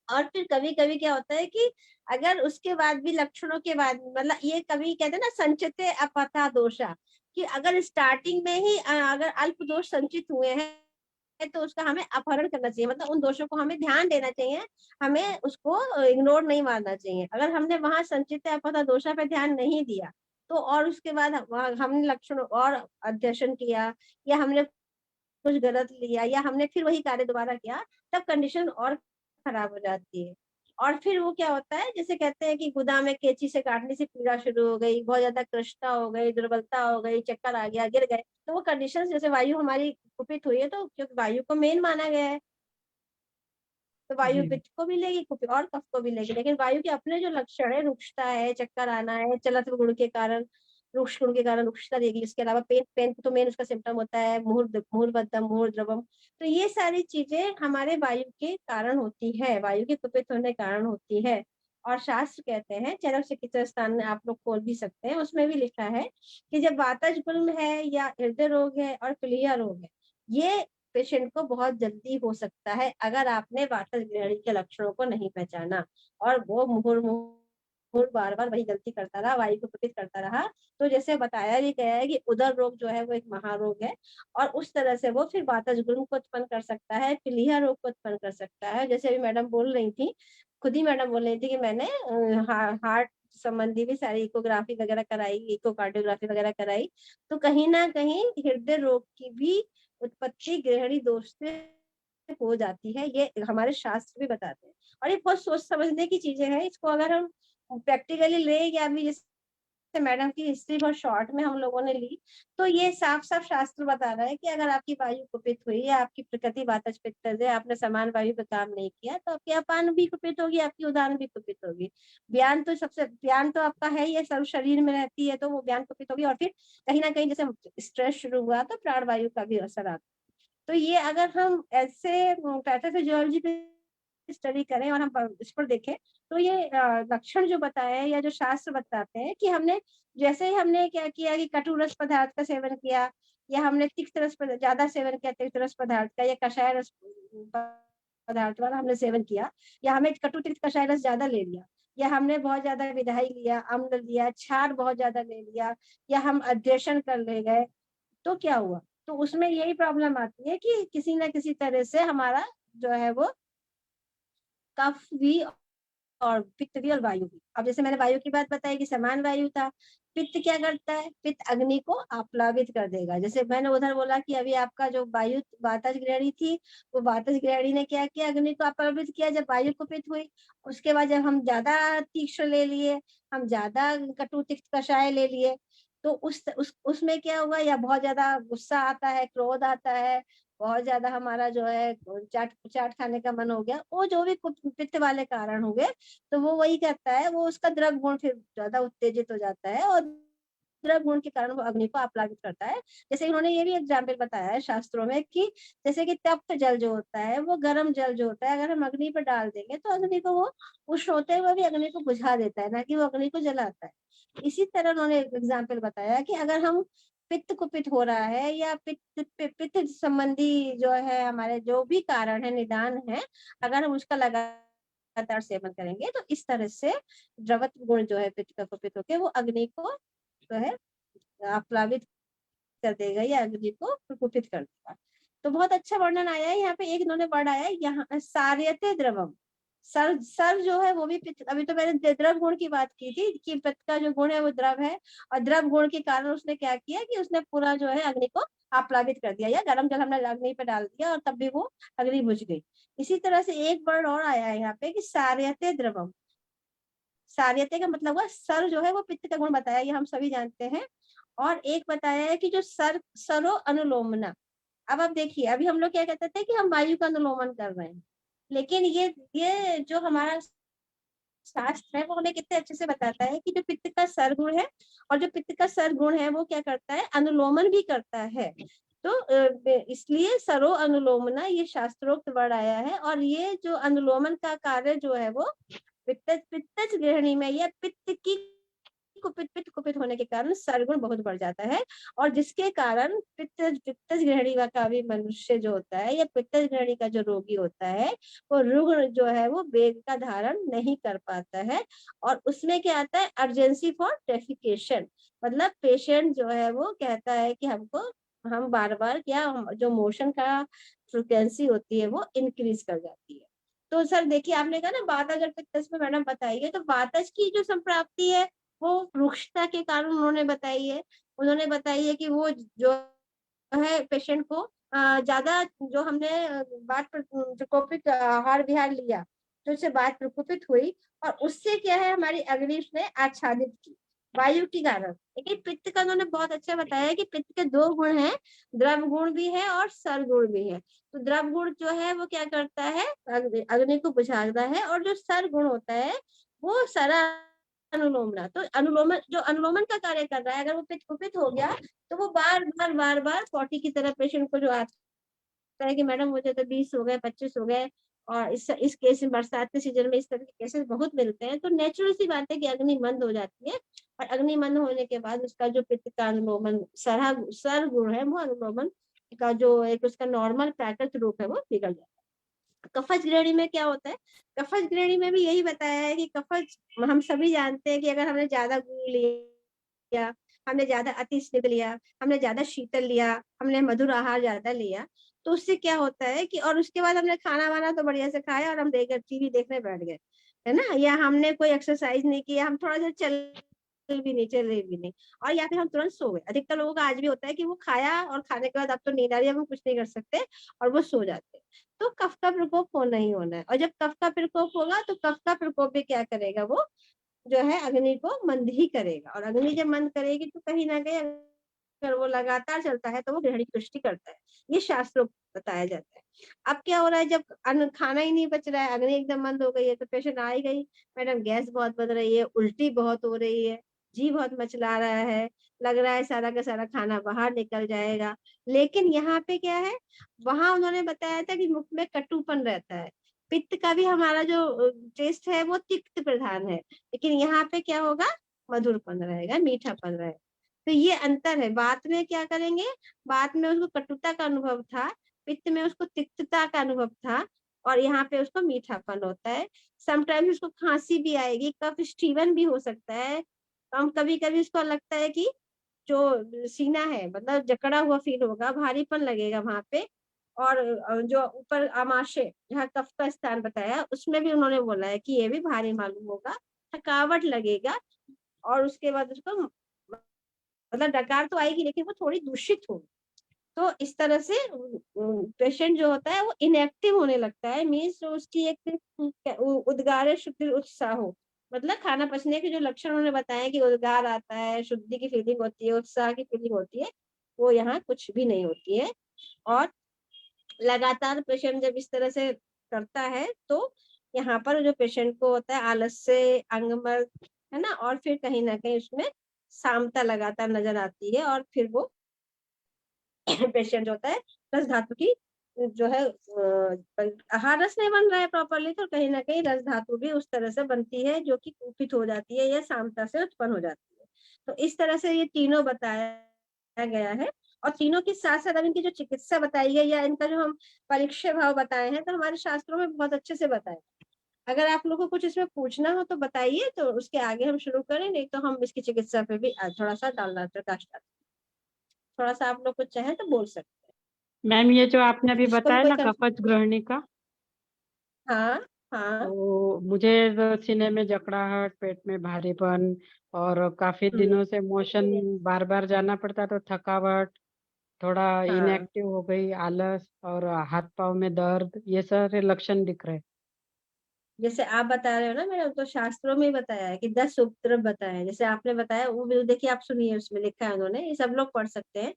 और फिर कभी कभी क्या होता है कि अगर उसके बाद भी लक्षणों के बाद, मतलब ये कभी कहते हैं ना संचिते अपथा दोषा, कि अगर स्टार्टिंग में ही अगर अल्प दोष संचित हुए हैं तो उसका हमें अपहरण करना चाहिए, मतलब उन दोषों को हमें ध्यान देना चाहिए, हमें उसको इग्नोर नहीं मारना चाहिए। अगर हमने वहां संचित अपथा दोषा पे ध्यान नहीं दिया तो और उसके बाद हमने लक्षण और अध्ययन किया या हमने कुछ गलत लिया या हमने फिर वही कार्य दोबारा किया, तब कंडीशन और खराब हो जाती है। और फिर वो क्या होता है, जैसे कहते हैं कि गुदा में कैंची से काटने से पीड़ा शुरू हो गई, बहुत ज्यादा कृष्णता हो गई, दुर्बलता हो गई, चक्कर आ गया, गिर गए, तो वो कंडीशंस, जैसे वायु हमारी कुपित हुई है तो क्योंकि वायु को मेन माना गया है, तो वायु जी पित्त को भी लेगी, कुपित और कफ को भी लेगी। लेकिन वायु के अपने जो लक्षण है, रुक्षता है, चक्कर आना है, चलत गुण के कारण, रुक्ष गुण के कारण रुक्षता देगी। इसके अलावा पेन पेन तो मेन उसका सिम्टम होता है, मुहुर बद्धम, मुहुर द्रवम। तो ये सारी चीजें हमारे वायु के कारण होती है, वायु के कुपित होने के कारण होती है। और शास्त्र कहते हैं, चरक चिकित्सा स्थान में आप लोग खोल भी सकते हैं, उसमें भी लिखा है कि जब वातज गुल्म है या हृदय रोग है और प्लीहा रोग है, ये पेशेंट को बहुत जल्दी हो सकता है अगर आपने वातज गृहिणी के लक्षणों को नहीं पहचाना और वो मुहुर बार बार वही गलती करता रहा, वायु को कुपित करता रहा। तो जैसे बताया भी गया है कि उदर रोग जो है वो एक महारोग है और उस तरह से वो फिर वातज गुल्म को उत्पन्न कर सकता है, प्लीहा रोग को उत्पन्न कर सकता है। जैसे अभी मैडम बोल रही थी, खुद ही मैडम बोल रही थी कि मैंने हार्ट संबंधी भी सारी इकोग्राफी वगैरह कराई, इकोकार्डियोग्राफी वगैरह कराई, तो कहीं ना कहीं हृदय रोग की भी उत्पत्ति गृहिणी दोष से हो जाती है, ये हमारे शास्त्र भी बताते हैं। और ये बहुत सोच समझने की चीजें हैं, इसको अगर हम प्रैक्टिकली ले, या अभी जैसे मैडम की हिस्ट्री बहुत शॉर्ट में हम लोगों ने ली, तो ये साफ साफ शास्त्र बता रहा है कि अगर आपकी वायु कुपित हुई है, आपकी प्रकृति वातज पित्त है, आपने समान वायु पे काम नहीं किया, तो आपकी अपान भी कुपित होगी, आपकी उदान भी कुपित होगी। व्यान तो आपका है, ये सर्व शरीर में रहती है, तो वो व्यान कुपित होगी। और फिर कहीं ना कहीं जैसे स्ट्रेस शुरू हुआ तो प्राण वायु का भी असर आता है। तो ये अगर हम ऐसे पैथोफिजियोलॉजी पे स्टडी करें और हम इस पर देखें, तो ये लक्षण जो बताए हैं या जो शास्त्र बताते हैं कि हमने जैसे ही हमने क्या किया कि कटु रस पदार्थ का सेवन किया, या हमने तिक्त रस ज्यादा सेवन किया तिक्त रस पदार्थ का, या कषाय रस पदार्थ वाला हमने सेवन किया, या हमें कटु तिक्त कषाय रस ज्यादा ले लिया, या हमने बहुत ज्यादा विधाई लिया, अम्ल लिया, क्षार बहुत ज्यादा ले लिया, या हम अध्यशन कर ले गए, तो क्या हुआ? तो उसमें यही प्रॉब्लम आती है कि किसी ना किसी तरह से हमारा जो है वो कफ भी और पित्त भी और वायु भी। अब जैसे मैंने वायु की बात बताई कि समान वायु था, पित्त क्या करता है? पित्त अग्नि को आप्लावित कर देगा। जैसे मैंने उधर बोला कि अभी आपका जो वायु वातज ग्रहणी थी, वो वातज ग्रहणी ने क्या किया? अग्नि को आप्लावित किया जब वायु कुपित हुई। उसके बाद जब हम ज्यादा तीक्ष्ण ले लिए, हम ज्यादा कटु तिक्त कषाय ले लिए, तो उसमें क्या हुआ? या बहुत ज्यादा गुस्सा आता है, क्रोध आता है, बहुत ज्यादा हमारा जो है चाट चाट खाने का मन हो गया, वो जो भी पित्त वाले कारण हो गए, तो वो वही करता है, वो उसका द्रव गुण फिर ज्यादा उत्तेजित हो जाता है, और द्रव गुण के कारण वो अग्नि को आप्लावित करता है। जैसे इन्होंने ये भी एग्जाम्पल बताया है शास्त्रों में कि जैसे कि तप्त जल जो होता है, वो गर्म जल जो होता है, अगर हम अग्नि पर डाल देंगे तो अग्नि को वो उष्ण होते हुए भी अग्नि को बुझा देता है, ना कि वो अग्नि को जलाता है। इसी तरह उन्होंने एग्जाम्पल बताया कि अगर हम पित्त कुपित हो रहा है, या पित्त संबंधी जो है हमारे जो भी कारण है, निदान है, अगर हम उसका लगातार सेवन करेंगे, तो इस तरह से द्रवत गुण जो है पित्त का कुपित होकर वो अग्नि को जो है आप्लावित कर देगा, या अग्नि को कुपित कर देगा। तो बहुत अच्छा वर्णन आया है यहाँ पे। एक इन्होंने वर्ड आया है यहाँ, सार्यते द्रवम। सर जो है वो भी पित्त। अभी तो मैंने द्रव गुण की बात की थी कि पित्त का जो गुण है वो द्रव है, और द्रव गुण के कारण उसने क्या किया कि उसने पूरा जो है अग्नि को आप्लावित कर दिया, या गर्म जल हमने अग्नि पे डाल दिया और तब भी वो अग्नि बुझ गई। इसी तरह से एक वर्ड और आया है यहाँ पे कि सार्यते द्रवम। सार्यते का मतलब हुआ सर जो है वो पित्त का गुण बताया, ये हम सभी जानते हैं। और एक बताया है कि जो सरो अनुलोमना। अब आप देखिए, अभी हम लोग क्या कहते थे कि हम वायु का अनुलोमन कर रहे हैं, लेकिन ये जो हमारा शास्त्र है वो हमें कितने अच्छे से बताता है कि जो पित्त का सरगुण है, और जो पित्त का सरगुण है वो क्या करता है? अनुलोमन भी करता है। तो इसलिए सरो अनुलोमना ये शास्त्रोक्त वर्ड आया है। और ये जो अनुलोमन का कार्य जो है वो पित्तज गृहिणी में, या पित्त कुपित होने के कारण सरगुण बहुत बढ़ जाता है, और जिसके कारण पित्तज गृहिणी का भी मनुष्य जो होता है, या पित्तज गृहिणी का जो रोगी होता है, वो रुग्ण जो है वो वेग का धारण नहीं कर पाता है। और उसमें क्या आता है? Urgency for defecation. मतलब पेशेंट जो है वो कहता है कि हम बार बार क्या, जो मोशन का फ्रिक्वेंसी होती है वो इंक्रीज कर जाती है। तो सर देखिए, आपने कहा ना वातज और पित्तज में मैडम बताइए, तो वातज की जो संप्राप्ति है वो रुक्षता के कारण उन्होंने बताई है। उन्होंने बताई है कि वो जो है पेशेंट को ज्यादा जो हमने बात प्रकोपित आहार विहार लिया, तो उससे बात प्रकोपित हुई, और उससे क्या है हमारी अग्नि उसने आच्छादित की वायु के कारण। लेकिन पित्त का उन्होंने बहुत अच्छा बताया है कि पित्त के दो गुण हैं, द्रव गुण भी है और सर गुण भी है। तो द्रव गुण जो है वो क्या करता है? अग्नि को बुझाता है, और जो सर गुण होता है वो सरा अनुलोमना। तो अनुलोमन का कार्य कर रहा है। अगर वो पित्त कुपित हो गया तो वो बार बार 40 की तरह पेशेंट को जो आता है कि मैडम मुझे तो 20 हो गए, 25 हो गए, और इस केस में बरसात के सीजन में इस तरह के केसेस बहुत मिलते हैं। तो नेचुरल सी बात है कि अग्नि मंद हो जाती है, और अग्नि मंद होने के बाद उसका जो पित्त का अनुलोमन सर गुण है वो अनुलोमन का जो एक उसका नॉर्मल प्राकृतिक रूप है वो बिगड़ जाता है। कफज ग्रहणी में क्या होता है? कफज ग्रहणी में भी यही बताया है कि कफज, हम सभी जानते हैं कि अगर हमने ज्यादा गुड़ लिया, हमने ज्यादा अति स्निग्ध लिया, हमने ज्यादा शीतल लिया, हमने मधुर आहार ज्यादा लिया, तो उससे क्या होता है कि, और उसके बाद हमने खाना वाना तो बढ़िया से खाया और हम टीवी देखने बैठ गए, है ना, या हमने कोई एक्सरसाइज नहीं किया, हम थोड़ा सा चले भी नहीं, और या फिर हम तुरंत सो गए। अधिकतर लोगों का आज भी होता है कि वो खाया और खाने के बाद अब तो नींद आ रही है, हम कुछ नहीं कर सकते, और वो सो जाते हैं। तो कफ का प्रकोप होना ही होना है, और जब कफ का प्रकोप होगा तो कफ का प्रकोप भी क्या करेगा? वो जो है अग्नि को मंद ही करेगा, और अग्नि जब मंद करेगी तो कहीं ना कहीं अगर वो लगातार चलता है तो वो ग्रहणी पुष्टि करता है। ये शास्त्रों बताया जाता है। अब क्या हो रहा है? जब खाना ही नहीं बच रहा है, अग्नि एकदम मंद हो गई है, तो पेशेंट आ ही गई, मैडम गैस बहुत बन रही है, उल्टी बहुत हो रही है, जी बहुत मचला रहा है, लग रहा है सारा का सारा खाना बाहर निकल जाएगा। लेकिन यहाँ पे क्या है, वहां उन्होंने बताया था कि मुख में कटुपन रहता है। पित्त का भी हमारा जो टेस्ट है वो तिक्त प्रधान है, लेकिन यहाँ पे क्या होगा, मधुरपन रहेगा, मीठापन रहेगा। तो ये अंतर है। बात में क्या करेंगे, बात में उसको कटुता का अनुभव था, पित्त में उसको तिक्तता का अनुभव था, और यहाँ पे उसको मीठापन होता है। समटाइम्स उसको खांसी भी आएगी, कफ स्टीवन भी हो सकता है। हम कभी कभी उसको लगता है कि जो सीना है मतलब जकड़ा हुआ फील होगा, भारीपन लगेगा वहां पे। और जो ऊपर आमाशय जहाँ कफ का स्थान बताया, उसमें भी उन्होंने बोला है कि ये भी भारी मालूम होगा, थकावट लगेगा। और उसके बाद उसको मतलब डकार तो आएगी, लेकिन वो थोड़ी दूषित होगी। तो इस तरह से पेशेंट जो होता है वो इनएक्टिव होने लगता है, मीन्स उसकी एक उद्गार शुद्धि उत्साह हो, मतलब खाना पचने के जो लक्षण उन्होंने बताए कि उद्गार आता है, शुद्धि की फीलिंग होती है, उत्साह की फीलिंग होती है, वो यहाँ कुछ भी नहीं होती है। और लगातार पेशेंट जब इस तरह से करता है तो यहाँ पर जो पेशेंट को होता है आलस्य, अंगमर्द, है ना, और फिर कहीं ना कहीं उसमें सामता लगातार नजर आती है। और फिर वो पेशेंट जो होता है रस धातु की जो है आहार रस नहीं बन रहा है प्रॉपरली, तो कहीं ना कहीं रस धातु भी उस तरह से बनती है जो कि कुपित हो जाती है या सामता से उत्पन्न हो जाती है। तो इस तरह से ये तीनों बताया गया है। और तीनों के साथ साथ अब इनकी जो चिकित्सा बताई है या इनका जो हम परीक्षा भाव बताए हैं, तो हमारे शास्त्रों में बहुत अच्छे से बताए। अगर आप लोगों को कुछ इसमें पूछना हो तो बताइए, तो उसके आगे हम शुरू करें, नहीं तो हम इसकी चिकित्सा पे भी थोड़ा सा डालना प्रकाश डालते हैं। थोड़ा सा आप लोग कुछ चाहें तो बोल सकते मैम ये जो आपने हैं, अभी जिसको भी बताया कोई ना कफज ग्रहणी का, हाँ हाँ। तो मुझे तो सीने में जकड़ाहट, पेट में भारीपन, और काफी हम्म, दिनों से मोशन बार बार जाना पड़ता, तो थकावट, थोड़ा हाँ, इनएक्टिव हो गई, आलस, और हाथ पाँव में दर्द, ये सारे लक्षण दिख रहे हैं। जैसे आप बता रहे हो ना मैडम, तो शास्त्रों में ही बताया है कि 10 उपद्रव बताए हैं। जैसे आपने बताया वो भी देखिए, आप सुनिए, उसमें लिखा है उन्होंने, ये सब लोग पढ़ सकते हैं।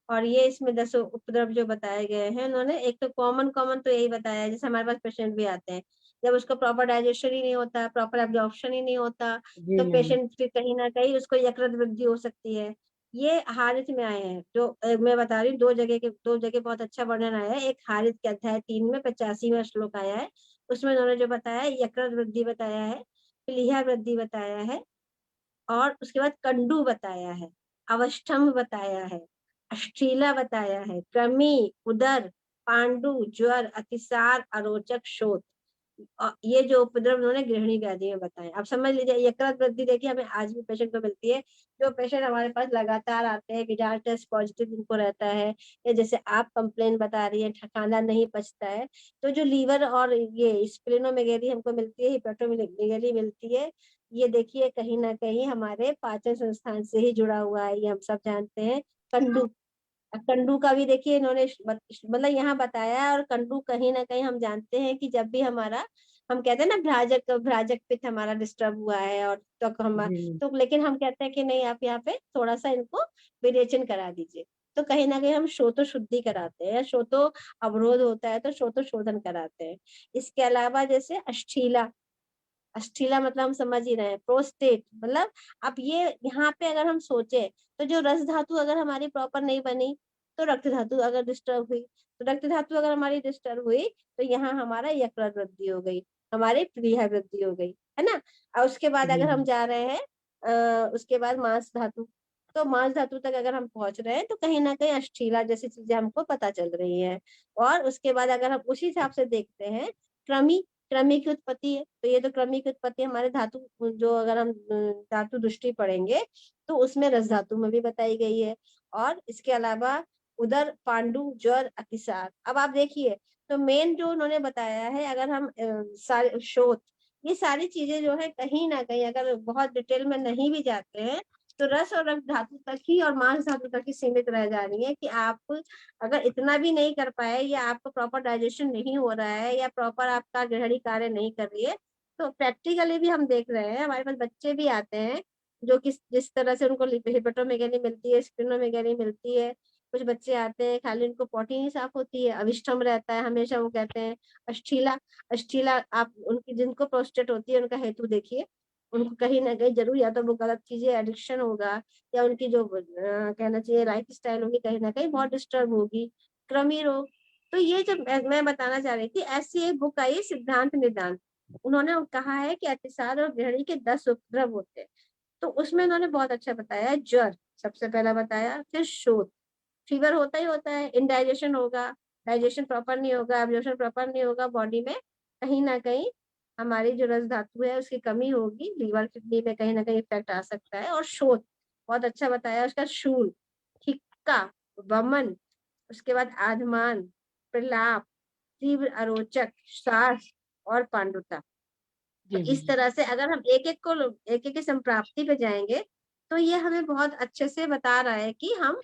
और ये इसमें 10 उपद्रव जो बताए गए हैं उन्होंने, एक तो कॉमन कॉमन तो यही बताया है। जैसे हमारे पास पेशेंट भी आते हैं, जब उसको प्रॉपर डाइजेशन ही नहीं होता, प्रॉपर एब्जॉर्प्शन ही नहीं होता, जी तो मैम। पेशेंट फिर कहीं ना कहीं उसको यकृत वृद्धि हो सकती है। ये हारित में आए हैं, जो मैं बता रही हूँ, दो जगह बहुत अच्छा वर्णन आया है। एक हारित के अध्याय 3 में 85वां श्लोक आया है, उसमें उन्होंने जो बताया है, यकृत वृद्धि बताया है, प्लीहा वृद्धि बताया है, और उसके बाद कंडू बताया है, अवष्टम बताया है, अष्टीला बताया है, कृमि, उदर, पांडु, ज्वर, अतिसार, अरोचक, शोथ। ये जो उपद्रव उन्होंने गृहिणी व्याधि में बताया। आप समझ लीजिए, यकृत वृद्धि देखिए हमें आज भी पेशेंट को मिलती है। जो पेशेंट हमारे पास लगातार आते हैं कि जहाँ टेस्ट पॉजिटिव इनको रहता है, या जैसे आप कंप्लेन बता रही है खाना नहीं पचता है, तो जो लीवर और ये स्प्लेनोमेगेली हमको मिलती है, हिपेटोमेगेली मिलती है, ये देखिए कहीं ना कहीं हमारे पाचन संस्थान से ही जुड़ा हुआ है, ये हम सब जानते हैं। कंडू, कंडू का भी देखिए इन्होंने मतलब यहाँ बताया है। और कंडू कहीं ना कहीं हम जानते हैं कि जब भी हमारा, हम कहते हैं ना भ्राजक पित्त हमारा डिस्टर्ब हुआ है, और तो हम जी तो लेकिन हम कहते हैं कि नहीं, आप यहाँ पे थोड़ा सा इनको विरेचन करा दीजिए। तो कहीं ना कहीं हम शोतो शुद्धि कराते हैं, शोतो अवरोध होता है तो शोतो शोधन कराते हैं। इसके अलावा जैसे अष्ठीला, अष्ठीला मतलब हम समझ ही रहे हैं, प्रोस्टेट मतलब, अब ये यहाँ पे अगर हम सोचे, तो जो रस धातु अगर हमारी प्रॉपर नहीं बनी, तो रक्त धातु अगर डिस्टर्ब हुई, तो रक्त धातु अगर हमारी डिस्टर्ब हुई, तो यहाँ हमारा यकृत वृद्धि हो गई, हमारी प्लीहा वृद्धि हो गई, है ना। और उसके बाद जी अगर हम जा रहे हैं उसके बाद मांस धातु, तो मांस धातु तक अगर हम पहुंच रहे हैं, तो कहीं ना कहीं अष्ठीला जैसी चीजें हमको पता चल रही हैं। और उसके बाद अगर हम उसी हिसाब से देखते हैं, क्रमी, क्रमी की उत्पत्ति है, तो ये तो क्रमी की उत्पत्ति हमारे धातु, जो अगर हम धातु दृष्टि पढ़ेंगे, तो उसमें रस धातु में भी बताई गई है। और इसके अलावा उदर, पांडु, ज्वर, अतिसार। अब आप देखिए, तो मेन जो उन्होंने बताया है, अगर हम सारे शोथ, ये सारी चीजें जो है कहीं ना कहीं अगर बहुत डिटेल में नहीं भी जाते हैं, तो रस और रक्त धातु तक ही और मांस धातु तक ही सीमित रह जा रही है। कि आप अगर इतना भी नहीं कर पाए, या आपको प्रॉपर डाइजेशन नहीं हो रहा है, या प्रॉपर आपका गृहिणी कार्य नहीं कर रही है, तो प्रैक्टिकली भी हम देख रहे हैं, हमारे पास बच्चे भी आते हैं जो कि जिस तरह से उनको हिपेटोमेगेली मिलती है, स्प्लेनोमेगेली मिलती है। कुछ बच्चे आते हैं खाली उनको पॉटी नहीं साफ होती है, अविष्टम रहता है हमेशा, वो कहते हैं अष्ठीला। अष्ठीला, आप उनकी जिनको प्रोस्टेट होती है उनका हेतु देखिए, उनको कहीं ना कहीं जरूर या तो वो गलत चीजें एडिक्शन होगा, या उनकी जो कहना चाहिए लाइफ स्टाइल होगी कहीं ना कहीं बहुत डिस्टर्ब होगी, कृमि रोग। तो ये जब मैं बताना चाह रही थी, ऐसी एक बुक आई है सिद्धांत निदान। उन्होंने कहा है कि अतिसार और गृहिणी के 10 उपद्रव होते हैं। तो उसमें उन्होंने बहुत अच्छा बताया है, ज्वर सबसे पहला बताया, फिर शोथ, फीवर होता ही होता है, इनडाइजेशन होगा, डाइजेशन प्रॉपर नहीं होगा, एब्जॉर्प्शन प्रॉपर नहीं होगा बॉडी में, कहीं ना कहीं हमारी जो रस धातु है उसकी कमी होगी, लीवर किडनी में कहीं ना कहीं इफेक्ट आ सकता है। और शोथ बहुत अच्छा बताया, उसका शूल, हिक्का, वमन, उसके बाद आधमान, प्रलाप, तीव्र अरोचक, श्वास और पांडुता। तो जी इस तरह से अगर हम एक एक की संप्राप्ति पे जाएंगे तो ये हमें बहुत अच्छे से बता रहा है कि हम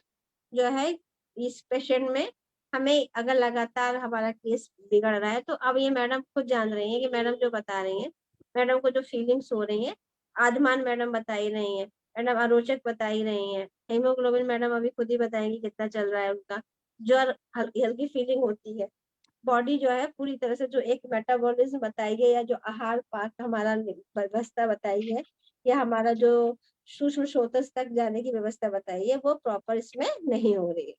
जो है इस पेशेंट में, हमें अगर लगातार हमारा केस बिगड़ रहा है, तो अब ये मैडम खुद जान रही है कि मैडम जो बता रही है, मैडम को जो फीलिंग्स हो रही है, आधमान मैडम बता ही रही है, मैडम अरोचक बता ही रही है, हेमोग्लोबिन मैडम अभी खुद ही बताएंगी कितना चल रहा है उनका, ज्वर हल्की हल्की फीलिंग होती है, बॉडी जो है पूरी तरह से जो एक मेटाबॉलिज्म बताई है, या जो आहार पाक हमारा व्यवस्था बताई है, या हमारा जो सूक्ष्म स्रोतस तक जाने की व्यवस्था बताई है, वो प्रॉपर इसमें नहीं हो रही है।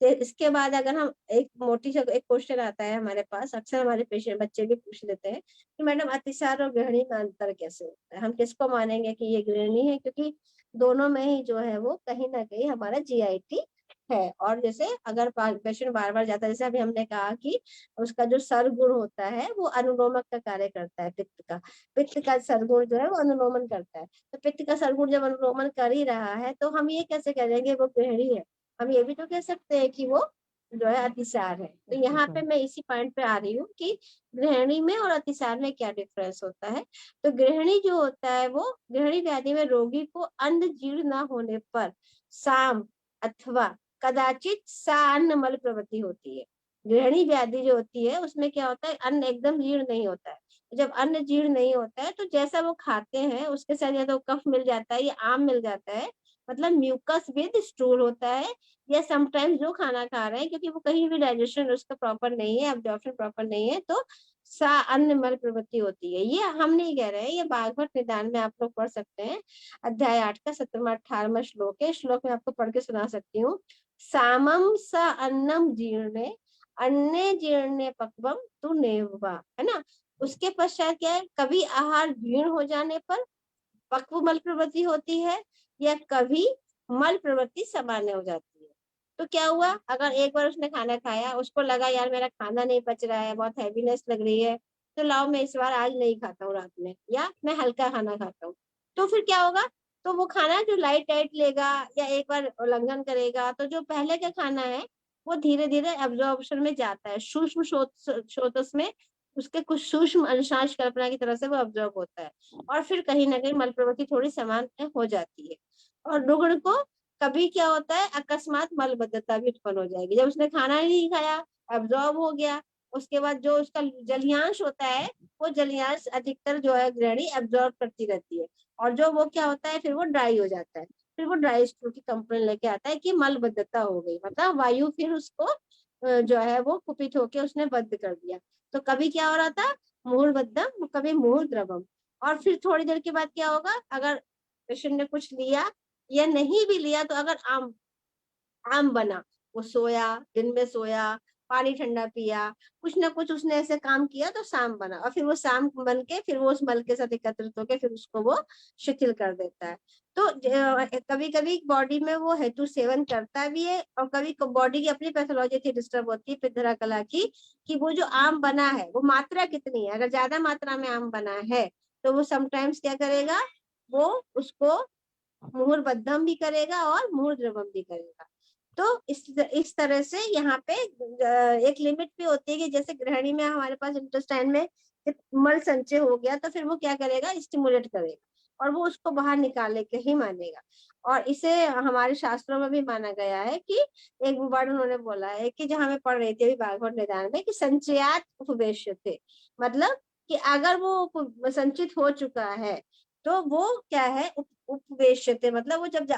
तो इसके बाद अगर हम एक मोटी सा एक क्वेश्चन आता है हमारे पास, अक्सर हमारे पेशेंट बच्चे भी पूछ लेते हैं कि मैडम अतिसार और गृहिणी में अंतर कैसे होता है, हम किसको मानेंगे कि ये गृहिणी है, क्योंकि दोनों में ही जो है वो कहीं ना कहीं हमारा जीआईटी है। और जैसे अगर पेशेंट बार बार जाता है, जैसे अभी हमने कहा कि उसका जो सरगुण होता है वो अनुलोमक का कार्य करता है, पित्त का सरगुण जो है वो अनुलोमन करता है। तो पित्त का सरगुण जब अनुलोमन कर ही रहा है, तो हम ये कैसे करेंगे वो गृहिणी है, हम ये भी तो कह सकते हैं कि वो जो है अतिसार है। तो यहाँ पे मैं इसी पॉइंट पे आ रही हूँ कि गृहिणी में और अतिसार में क्या डिफरेंस होता है। तो गृहिणी जो होता है वो, गृहिणी व्याधि में रोगी को अन्न जीर्ण न होने पर साम अथवा कदाचित सान्न मल प्रवृत्ति होती है। गृहिणी व्याधि जो होती है उसमें क्या होता है, अन्न एकदम जीर्ण नहीं होता है। जब अन्न जीर्ण नहीं होता है तो जैसा वो खाते हैं उसके साथ या तो कफ मिल जाता है या आम मिल जाता है, मतलब म्यूकस विद स्टूल होता है, या समटाइम्स जो खाना खा रहे हैं क्योंकि वो कहीं भी डाइजेशन उसका प्रॉपर नहीं है, एब्जॉर्प्शन प्रॉपर नहीं है, तो सा अन्न मल प्रवृत्ति होती है। ये हम नहीं कह रहे हैं, ये भागवत निदान में आप लोग पढ़ सकते हैं, अध्याय 8 का 17वां 18वां श्लोक है, श्लोक में आपको पढ़ के सुना सकती हूँ। सामम स अन्नम जीर्णे अन्ने जीर्णे पक्वम तु नेवा, है ना। उसके पश्चात क्या है, कभी आहार जीर्ण हो जाने पर पक्व मल प्रवृत्ति होती है, या कभी मल प्रवृत्ति सामान्य हो जाती है। तो क्या हुआ, अगर एक बार उसने खाना खाया, उसको लगा यार मेरा खाना नहीं पच रहा है, बहुत हैवीनेस लग रही है, तो लाओ मैं इस बार आज नहीं खाता हूँ रात में, या मैं हल्का खाना खाता हूँ, तो फिर क्या होगा, तो वो खाना जो लाइट डाइट लेगा या एक बार उल्लंघन करेगा, तो जो पहले का खाना है वो धीरे धीरे एब्जॉर्प्शन में जाता है, सूक्ष्म स्रोतस में उसके कुछ सूक्ष्म अंशांश कल्पना की तरह से वो ऑब्जर्व होता है, और फिर कहीं ना कहीं मल प्रवृत्ति थोड़ी समान हो जाती है। और रुग्ण को कभी क्या होता है, अकस्मात मलबद्धता भी उत्पन्न हो जाएगी, जब उसने खाना ही नहीं खाया, एब्जॉर्ब हो गया, उसके बाद जो उसका जलियांश होता है, वो जलियांश अधिकतर जो है गृहिणी एब्जॉर्ब करती रहती है, और जो वो क्या होता है फिर वो ड्राई हो जाता है, फिर वो ड्राई स्टूल की कंप्लेन लेके आता है कि मलबद्धता हो गई, मतलब वायु फिर उसको जो है वो कुपित होके उसने बद्ध कर दिया। तो कभी क्या हो रहा था, मूलबद्धम, कभी मूल द्रवम। और फिर थोड़ी देर के बाद क्या होगा, अगर पेशेंट ने कुछ लिया या नहीं भी लिया, तो अगर आम आम बना, वो सोया, दिन में सोया, पानी ठंडा पिया, कुछ ना कुछ उसने ऐसे काम किया तो शाम बना, और फिर वो शाम बन के फिर वो उस मल के साथ एकत्रित होकर फिर उसको वो शिथिल कर देता है। तो कभी कभी बॉडी में वो हेतु सेवन करता भी है, और कभी बॉडी की अपनी पैथोलॉजी थी डिस्टर्ब होती है पित्तरा कला की, कि वो जो आम बना है वो मात्रा कितनी है, अगर ज्यादा मात्रा में आम बना है तो वो समटाइम्स क्या करेगा, वो उसको मुहुर्बद्धम भी करेगा और मुहुर द्रवम भी करेगा। तो इस तरह से यहाँ पे एक लिमिट भी होती है कि जैसे गृहिणी में हमारे पास इंटेस्टाइन में मल संचय हो गया, तो फिर वो क्या करेगा, स्टिमुलेट करेगा, और वो उसको बाहर निकालने के ही मानेगा। और इसे हमारे शास्त्रों में भी माना गया है कि एक वर्ड उन्होंने बोला है कि जहाँ मैं पढ़ रही थी अभी भागवत निदान में, कि संचयात उपवेश्य थे, मतलब कि अगर वो संचित हो चुका है तो वो क्या है, उपवेश्यते, मतलब वो जब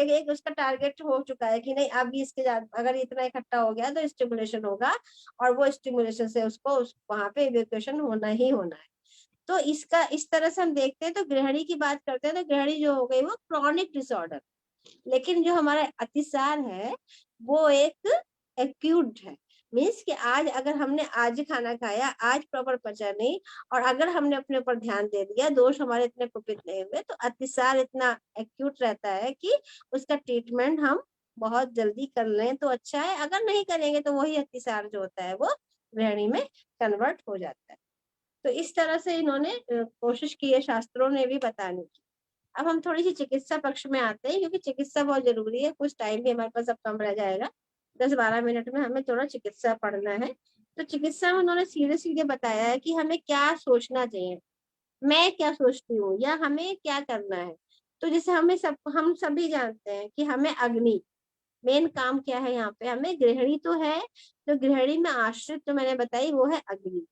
एक उसका टारगेट हो चुका है कि नहीं अब भी इसके अगर इतना इकट्ठा हो गया तो स्टिमुलेशन होगा, और वो स्टिमुलेशन से उसको वहां पे इवेक्यूएशन होना ही होना है। तो इसका इस तरह से हम देखते हैं, तो गृहिणी की बात करते हैं तो गृहिणी जो हो गई वो क्रॉनिक डिसऑर्डर, लेकिन जो हमारा अतिसार है वो एक एक्यूट है। मीन्स कि आज अगर हमने आज ही खाना खाया, आज प्रॉपर पचा नहीं, और अगर हमने अपने ऊपर ध्यान दे दिया, दोष हमारे इतने कुपित नहीं हुए, तो अतिसार इतना एक्यूट रहता है कि उसका ट्रीटमेंट हम बहुत जल्दी कर लें तो अच्छा है, अगर नहीं करेंगे तो वही अतिसार जो होता है वो गृहिणी में कन्वर्ट हो जाता है। तो इस तरह से इन्होंने कोशिश की है शास्त्रों ने भी बताने की। अब हम थोड़ी सी चिकित्सा पक्ष में आते हैं, क्योंकि चिकित्सा बहुत जरूरी है, कुछ टाइम भी हमारे पास अब कम रह जाएगा, 10-12 मिनट में हमें थोड़ा चिकित्सा पढ़ना है। तो चिकित्सा में उन्होंने सीधे सीधे बताया है कि हमें क्या सोचना चाहिए, मैं क्या सोचती हूँ या हमें क्या करना है। तो जैसे हम सभी जानते हैं कि हमें अग्नि, मेन काम क्या है यहाँ पे, हमें गृहिणी तो है, तो गृहिणी में आश्रित जो मैंने बताई वो है अग्नि।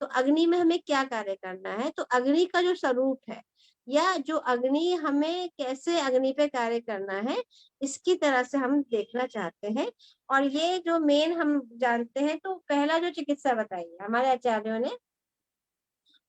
तो अग्नि में हमें क्या कार्य करना है, तो अग्नि का जो स्वरूप है या जो अग्नि हमें कैसे अग्नि पे कार्य करना है, इसकी तरह से हम देखना चाहते हैं। और ये जो मेन हम जानते हैं, तो पहला जो चिकित्सा बताई है हमारे आचार्यों ने,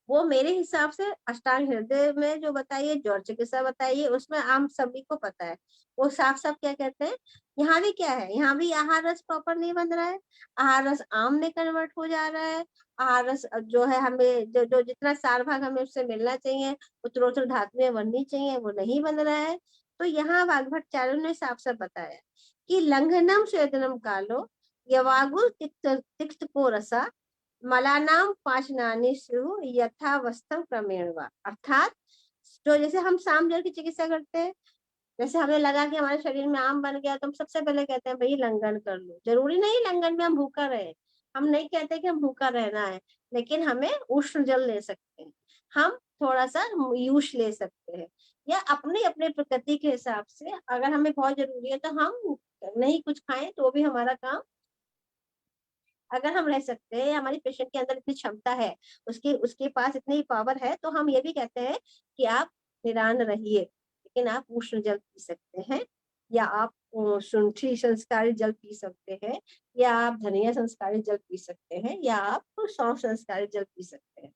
वो मेरे हिसाब से अष्टांग हृदय में जो बताइए, ज्वर चिकित्सा बताइए, उसमें आम सभी को पता है। वो साफ साफ क्या कहते हैं, यहाँ भी क्या है, यहाँ भी आहार रस प्रॉपर नहीं बन रहा है, आहार रस आम में कन्वर्ट हो जा रहा है, आहार रस जो है हमें जो जितना सार भाग हमें उससे मिलना चाहिए, उत्तरोत्तर धातु में बननी चाहिए, वो नहीं बन रहा है। तो यहाँ वाग्भट्टाचार्यों ने साफ साफ बताया कि लंघनम स्वेदनम कालो यवागु तिक्त को रसा मलानाम पाचनानि स्यु यथावस्थम क्रमेण वा। अर्थात जो जैसे हम साम जल की चिकित्सा करते हैं, जैसे हमें लगा कि हमारे शरीर में आम बन गया, तो हम सबसे पहले कहते हैं भाई लंघन कर लो। जरूरी नहीं लंघन में हम भूखा रहे, हम नहीं कहते कि हम भूखा रहना है, लेकिन हमें उष्ण जल ले सकते हैं, हम थोड़ा सा यूश ले सकते हैं, या अपने अपने प्रकृति के हिसाब से अगर हमें बहुत जरूरी है तो हम नहीं कुछ खाएं तो भी हमारा काम, अगर हम रह सकते हैं, हमारी पेशेंट के अंदर इतनी क्षमता है, उसके उसके पास इतनी पावर है, तो हम ये भी कहते हैं कि आप निरान रहिए, लेकिन आप उष्ण जल पी सकते हैं, या आप शुंठी संस्कारी जल पी सकते हैं, या आप धनिया संस्कारी जल पी सकते हैं, या आप सौंफ संस्कारी जल पी सकते हैं।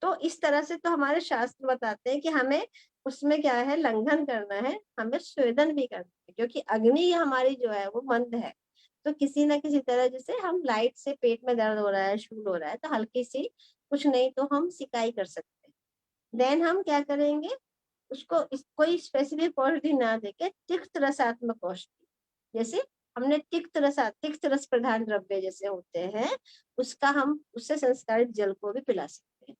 तो इस तरह से तो हमारे शास्त्र बताते हैं कि हमें उसमें क्या है, लंघन करना है, हमें स्वेदन भी करना है, क्योंकि अग्नि हमारी जो है वो मंद है। तो किसी ना किसी तरह, जैसे हम लाइट से पेट में दर्द हो रहा है, शूल हो रहा है, तो हल्की सी, कुछ नहीं तो हम सिकाई कर सकते हैं। देन हम क्या करेंगे, उसको कोई स्पेसिफिक औषधि ना देके तिक्त रसात्मक औषधि, जैसे हमने तिक्त रस प्रधान द्रव्य जैसे होते हैं, उसका हम उससे संस्कारित जल को भी पिला सकते हैं।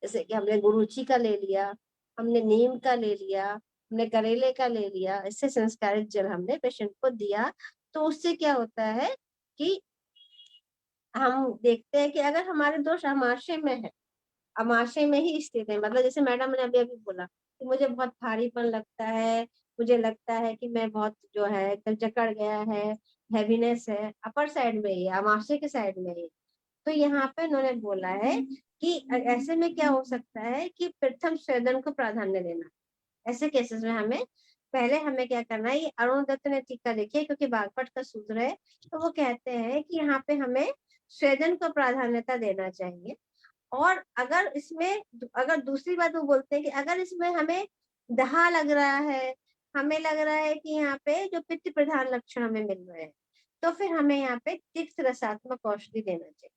जैसे कि हमने गुरुची का ले लिया, हमने नीम का ले लिया, हमने करेले का ले लिया, इससे संस्कारित जल हमने पेशेंट को दिया। तो उससे क्या होता है कि हम देखते हैं कि अगर हमारे दोष अमाशय में है, अमाशय में ही स्थित है, मतलब जैसे मैडम ने अभी अभी बोला कि मुझे बहुत भारीपन लगता है, मुझे लगता है कि मैं बहुत जो है एकदम जकड़ गया है, हैवीनेस है, अपर साइड में ही, अमाशय के साइड में ही। तो यहाँ पे उन्होंने बोला है कि ऐसे में क्या हो सकता है कि प्रथम स्वेदन को प्राधान्य देना। ऐसे केसेस में हमें क्या करना है, ये अरुण दत्त ने टीका लिखी है, क्योंकि बागपट का सूत्र है, तो वो कहते हैं कि यहाँ पे हमें स्वेदन को प्राधान्यता देना चाहिए। और अगर इसमें, अगर दूसरी बात वो बोलते हैं कि अगर इसमें हमें दहा लग रहा है, हमें लग रहा है कि यहाँ पे जो पित्त प्रधान लक्षण हमें मिल रहे हैं, तो फिर हमें यहाँ पे तिक्त रसात्मक औषधि देना चाहिए।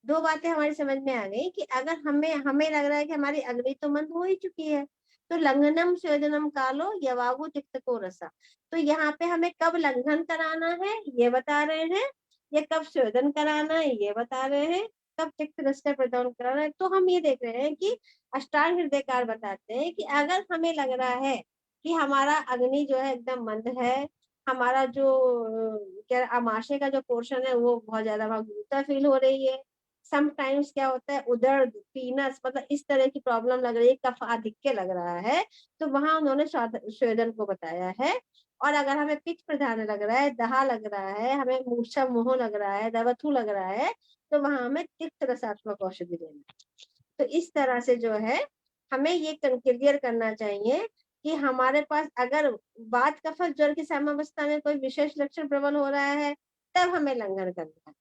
दो बातें हमारी समझ में आ गई कि अगर हमें लग रहा है कि हमारी अग्नि तो मंद हो ही चुकी है, तो लंघनम स्वेदनम कालो यवागु तिक्त को रसा। तो यहाँ पे हमें कब लंघन कराना है ये बता रहे हैं, या कब स्वेदन कराना है ये बता रहे हैं, कब तिक्त रस का प्रदान कराना है। तो हम ये देख रहे हैं कि अष्टांग हृदयकार बताते हैं कि अगर हमें लग रहा है कि हमारा अग्नि जो है एकदम मंद है, हमारा जो क्या आमाशय का जो पोर्शन है वो बहुत ज्यादा वहां गुरुता फील हो रही है, समटाइम्स क्या होता है उदर पीनस, मतलब इस तरह की प्रॉब्लम लग रही है, कफ आधिक्य लग रहा है, तो वहां उन्होंने स्वेदन को बताया है। और अगर हमें पित्त प्रधान लग रहा है, दहा लग रहा है, हमें मूर्छा मोह लग रहा है, दवथु लग रहा है, तो वहां हमें तिक्त रसात्मक औषधि देना है। तो इस तरह से जो है हमें ये क्लियर करना चाहिए कि हमारे पास अगर वात कफ ज्वर की साम्यावस्था में कोई विशेष लक्षण प्रबल हो रहा है, तब हमें लंघन करना है।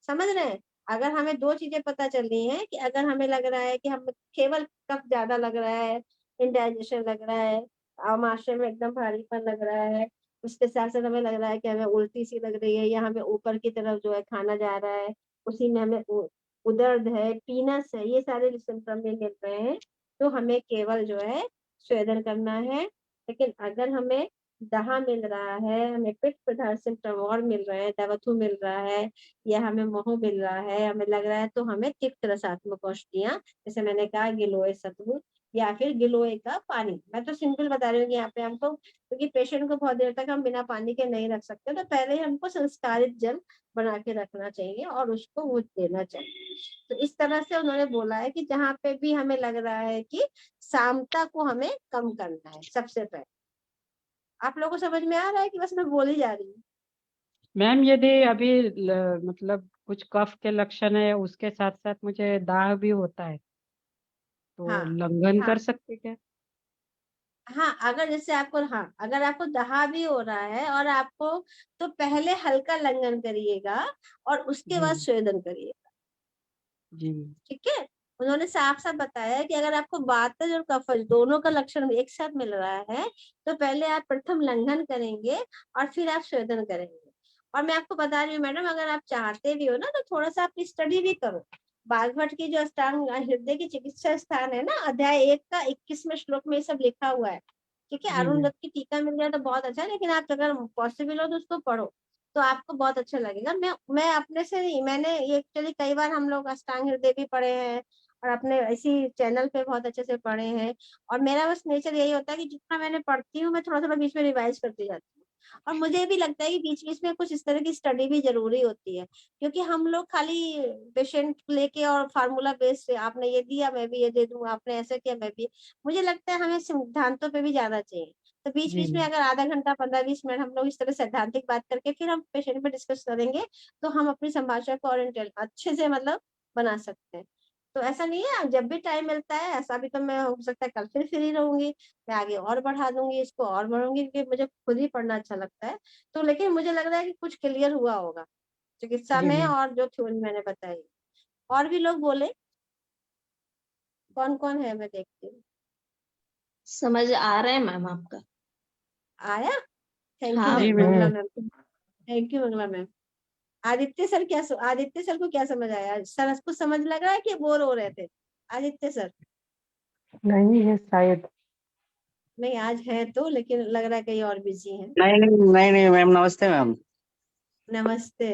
समझ रहे हैं? अगर हमें दो चीजें पता चलनी है कि अगर हमें लग रहा है कि हम केवल कफ ज्यादा लग रहा है, इंडाइजेशन लग रहा है, आमाशय में एकदम भारीपन लग रहा है, उसके साथ साथ हमें लग रहा है कि हमें उल्टी सी लग रही है, या हमें ऊपर की तरफ जो है खाना जा रहा है, उसी में हमें उदर्द है, पीनस है, ये सारे सिम्टम भी मिल रहे हैं, तो हमें केवल जो है स्वेदन करना है। लेकिन अगर हमें दहा मिल रहा है, हमें पित्त प्रदाह सिम्टम और मिल रहे हैं, दवथु मिल रहा है, या हमें मोह मिल रहा है, हमें लग रहा है, तो हमें तिक्त रसात्मक औषधियां, जैसे मैंने कहा गिलोय सत्व या फिर गिलोय का पानी, मैं तो सिंपल बता रही हूँ कि यहाँ पे हमको, क्योंकि पेशेंट को बहुत देर तक हम बिना पानी के नहीं रख सकते, तो पहले ही हमको संस्कारित जल बना के रखना चाहिए और उसको वो देना चाहिए। तो इस तरह से उन्होंने बोला है कि जहाँ पे भी हमें लग रहा है कि सामता को हमें कम करना है सबसे पहले। आप लोगों को समझ में आ रहा है कि बस मैं बोली जा रही हूँ? मैम यदि अभी मतलब कुछ कफ के लक्षण है, उसके साथ साथ मुझे दाह भी होता है, तो हाँ लंघन हाँ कर सकते क्या? हाँ, अगर जैसे आपको, हाँ अगर आपको दहा भी हो रहा है और आपको, तो पहले हल्का लंघन करिएगा और उसके बाद जी स्वेदन करिएगा। जी ठीक है, उन्होंने साफ साफ बताया है कि अगर आपको वातज और कफज दोनों का लक्षण एक साथ मिल रहा है, तो पहले आप प्रथम लंघन करेंगे और फिर आप स्वेदन करेंगे। और मैं आपको बता रही हूँ मैडम, अगर आप चाहते भी हो ना, तो थोड़ा सा आप स्टडी भी करो। बागभट की जो अष्टांग हृदय की चिकित्सा स्थान है ना, अध्याय 1 का 21वें श्लोक में ये सब लिखा हुआ है। ठीक है, जी अरुण मैम। दत्त की टीका मिल जाए तो बहुत अच्छा है, लेकिन आप अगर पॉसिबल हो तो उसको पढ़ो, तो आपको बहुत अच्छा लगेगा। मैं अपने से नहीं, मैंने ये एक्चुअली कई बार हम लोग अष्टांग हृदय भी पढ़े हैं और अपने इसी चैनल पे बहुत अच्छे से पढ़े हैं। और मेरा बस नेचर यही होता है कि जितना मैंने पढ़ती हूँ, मैं थोड़ा थोड़ा बीच में रिवाइज करती जाती हूँ। और मुझे भी लगता है कि बीच बीच में कुछ इस तरह की स्टडी भी जरूरी होती है, क्योंकि हम लोग खाली पेशेंट लेके और फार्मूला बेस से, आपने ये दिया मैं भी ये दे दूंगा, आपने ऐसा किया मैं भी, मुझे लगता है हमें सिद्धांतों पे भी जाना चाहिए। तो बीच जी बीच में मैम। अगर आधा घंटा 15-20 मिनट हम लोग इस तरह सैद्धांतिक बात करके फिर हम पेशेंट पे डिस्कस करेंगे, तो हम अपनी संभाषण को और अच्छे से मतलब बना सकते हैं। तो ऐसा नहीं है, जब भी टाइम मिलता है, ऐसा भी तो मैं हो सकता है कल फिर फ्री रहूंगी, मैं आगे और बढ़ा दूंगी, इसको और बढ़ूंगी, क्योंकि मुझे खुद ही पढ़ना अच्छा लगता है। तो लेकिन मुझे लग रहा है कि कुछ क्लियर हुआ होगा चिकित्सा जी में, मैम। और जो थ्योरी मैंने बताई। और भी लोग बोले, कौन कौन है, मैं देखती हूँ। समझ आ रहा है मैम आपका। आया? थैंक यू हाँ जी ma'am, ma'am. Mangala ma'am, thank you Mangala ma'am. Aditya sir Aditya sir को क्या समझ आया? सर को समझ लग रहा है कि बोर हो रहे थे? आदित्य सर? नहीं है शायद। नहीं, आज है तो, लेकिन लग रहा है कहीं और बिजी हैं। नहीं नहीं नहीं नहीं मैम, नमस्ते मैम। नमस्ते।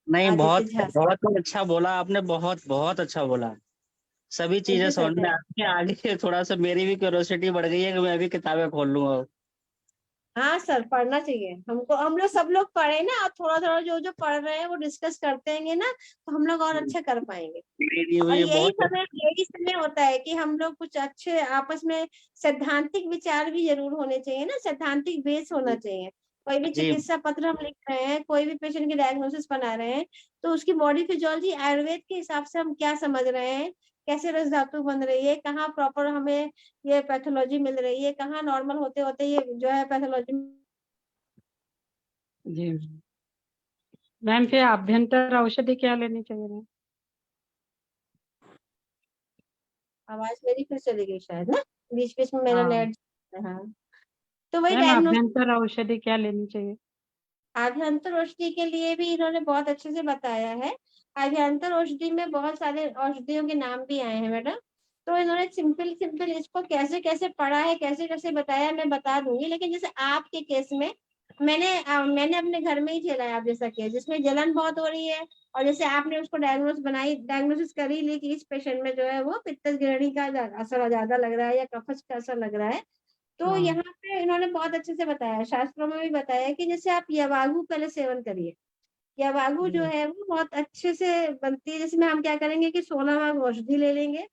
नहीं, आदित्य बहुत झा सर, बहुत अच्छा बोला आपने, बहुत बहुत अच्छा बोला। सभी थैंक चीजें यू सर, समझ में आती है आगे। थोड़ा सा मेरी भी क्यूरियोसिटी बढ़ गई है कि मैं भी किताबें खोल लूंगा। हाँ सर, पढ़ना चाहिए हमको, हम लोग सब लोग पढ़े ना, और थोड़ा थोड़ा जो जो पढ़ रहे हैं वो डिस्कस करते हैं ना, तो हम लोग और अच्छा कर पाएंगे। मेरी और हुई बहुत। यही समय होता है कि हम लोग कुछ अच्छे आपस में सैद्धांतिक विचार भी जरूर होने चाहिए ना, सैद्धांतिक बेस होना चाहिए। कोई भी जी चिकित्सा पत्र हम लिख रहे हैं, कोई भी पेशेंट की डायग्नोसिस बना रहे हैं, तो उसकी बॉडी फिजियोलॉजी आयुर्वेद के हिसाब से हम क्या समझ रहे हैं, कैसे रस धातु बन रही है, कहाँ प्रॉपर हमें ये पैथोलॉजी मिल रही है, कहाँ नॉर्मल होते होते ये जो है पैथोलॉजी। जी मैम, फिर आभ्यंतर औषधि क्या लेनी चाहिए मैम? आवाज मेरी फिर चली गई शायद ना, बीच बीच में मेरा हाँ नेट। हाँ, तो वही मैम, डायग्नोसिस। आभ्यंतर औषधि क्या लेनी चाहिए? आभ्यंतर औषधि के लिए भी इन्होंने बहुत अच्छे से बताया है। आभ्यंतर औषधि में बहुत सारे औषधियों के नाम भी आए हैं मैडम, तो इन्होंने सिंपल सिंपल इसको कैसे कैसे पढ़ा है, कैसे कैसे बताया, मैं बता दूंगी। लेकिन जैसे आपके केस में, मैंने अपने घर में ही झेला है आप जैसा केस, जिसमें जलन बहुत हो रही है, और जैसे आपने उसको डायग्नोसिस कर ही ली कि इस पेशेंट में जो है वो पित्त गिरणी का असर ज्यादा लग रहा है या कफज का असर लग रहा है। तो हाँ यहाँ पे इन्होंने बहुत अच्छे से बताया, शास्त्रों में भी बताया कि जैसे आप यवागु पहले सेवन करिए। यवागु जो जी है वो बहुत अच्छे से बनती है, जिसमें हम क्या करेंगे कि 16 भाग औषधि ले लेंगे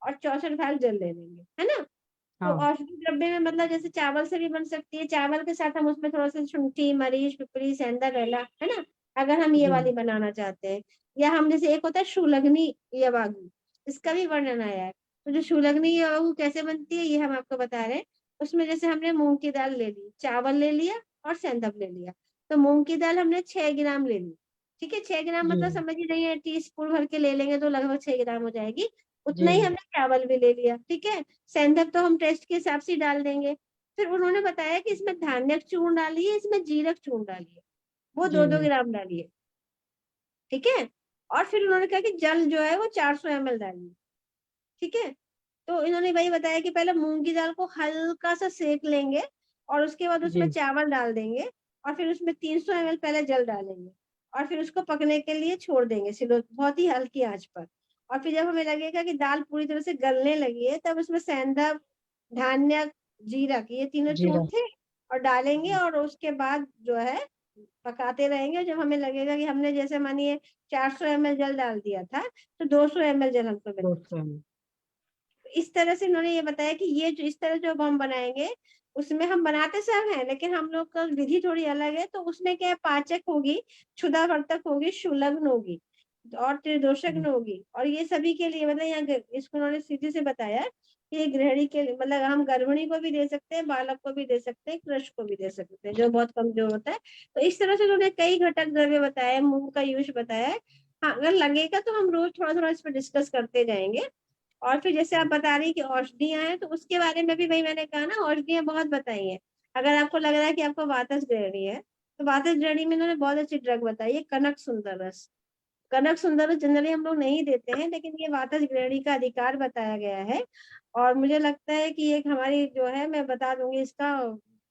और 64 भाग जल ले लेंगे, है ना। तो हाँ। औषधि द्रव्य में मतलब जैसे चावल से भी बन सकती है, चावल के साथ हम उसमें थोड़ा सा शुंठी, मरीच, पिपरी, सेंधा, गैला, है ना, अगर हम ये जी वाली बनाना चाहते हैं। या हम जैसे एक होता है शूलग्नि यवागु, इसका भी वर्णन आया है। तो जो शूलग्नि यवागु कैसे बनती है ये हम आपको बता रहे हैं। उसमें जैसे हमने मूंग की दाल ले ली, चावल ले लिया और सेंधव ले लिया। तो मूंग की दाल हमने 6 ग्राम ले ली, ठीक है। 6 ग्राम जी मतलब समझ ही नहीं है, टी स्पून भर के ले लेंगे तो लगभग 6 ग्राम हो जाएगी। उतना ही जी हमने चावल भी ले लिया, ठीक है। सेंधव तो हम टेस्ट के हिसाब से ही डाल देंगे। फिर उन्होंने बताया कि इसमें धान्यक चूर्ण डालिए, इसमें जीरक चूर्ण डालिए, वो जी 2-2 ग्राम डालिए, ठीक है। और फिर उन्होंने कहा कि जल जो है वो 400 ml डालिए, ठीक है। तो इन्होंने वही बताया कि पहले मूंग की दाल को हल्का सा सेक लेंगे और उसके बाद उसमें जी चावल डाल देंगे और फिर उसमें 300 ml पहले जल डालेंगे और फिर उसको पकने के लिए छोड़ देंगे सिलो बहुत ही हल्की आंच पर। और फिर जब हमें लगेगा कि दाल पूरी तरह से गलने लगी है तब उसमें सेंधा, धान्य, जीरक, ये तीनों चूर्ण जीरा थे और डालेंगे और उसके बाद जो है पकाते रहेंगे। जब हमें लगेगा कि हमने जैसे मानिए 400 ml जल डाल दिया था तो 200 ml जल हमको मिलेगा। 200 ml। इस तरह से इन्होंने ये बताया कि ये जो इस तरह जो अब हम बनाएंगे उसमें हम बनाते सब हैं लेकिन हम लोग का विधि थोड़ी अलग है। तो उसमें क्या है, पाचक होगी, क्षुधावर्तक होगी, शुलग्न होगी और त्रिदोषज्ञ होगी। और ये सभी के लिए मतलब यहाँ इसको उन्होंने सीधे से बताया कि ये गृहिणी के लिए मतलब हम गर्भिणी को भी दे सकते हैं, बालक को भी दे सकते हैं, कृषक को भी दे सकते हैं जो बहुत कमजोर होता है। तो इस तरह से उन्होंने कई घटक द्रव्य बताए, मूंग का यूज बताया है। हाँ, अगर लगेगा तो हम रोज थोड़ा थोड़ा इस पर डिस्कस करते जाएंगे। और फिर जैसे आप बता रही कि औषधियां हैं तो उसके बारे में भी वही मैंने कहा ना, औषधियां बहुत बताई हैं। अगर आपको लग रहा है कि आपको वातज गृहिणी है तो वातज गृहिणी में इन्होंने बहुत अच्छी ड्रग बताई है, कनक सुंदर रस। कनक सुंदर रस जनरली हम लोग नहीं देते हैं लेकिन ये वातज गृहिणी का अधिकार बताया गया है। और मुझे लगता है कि एक हमारी जो है, मैं बता दूंगी इसका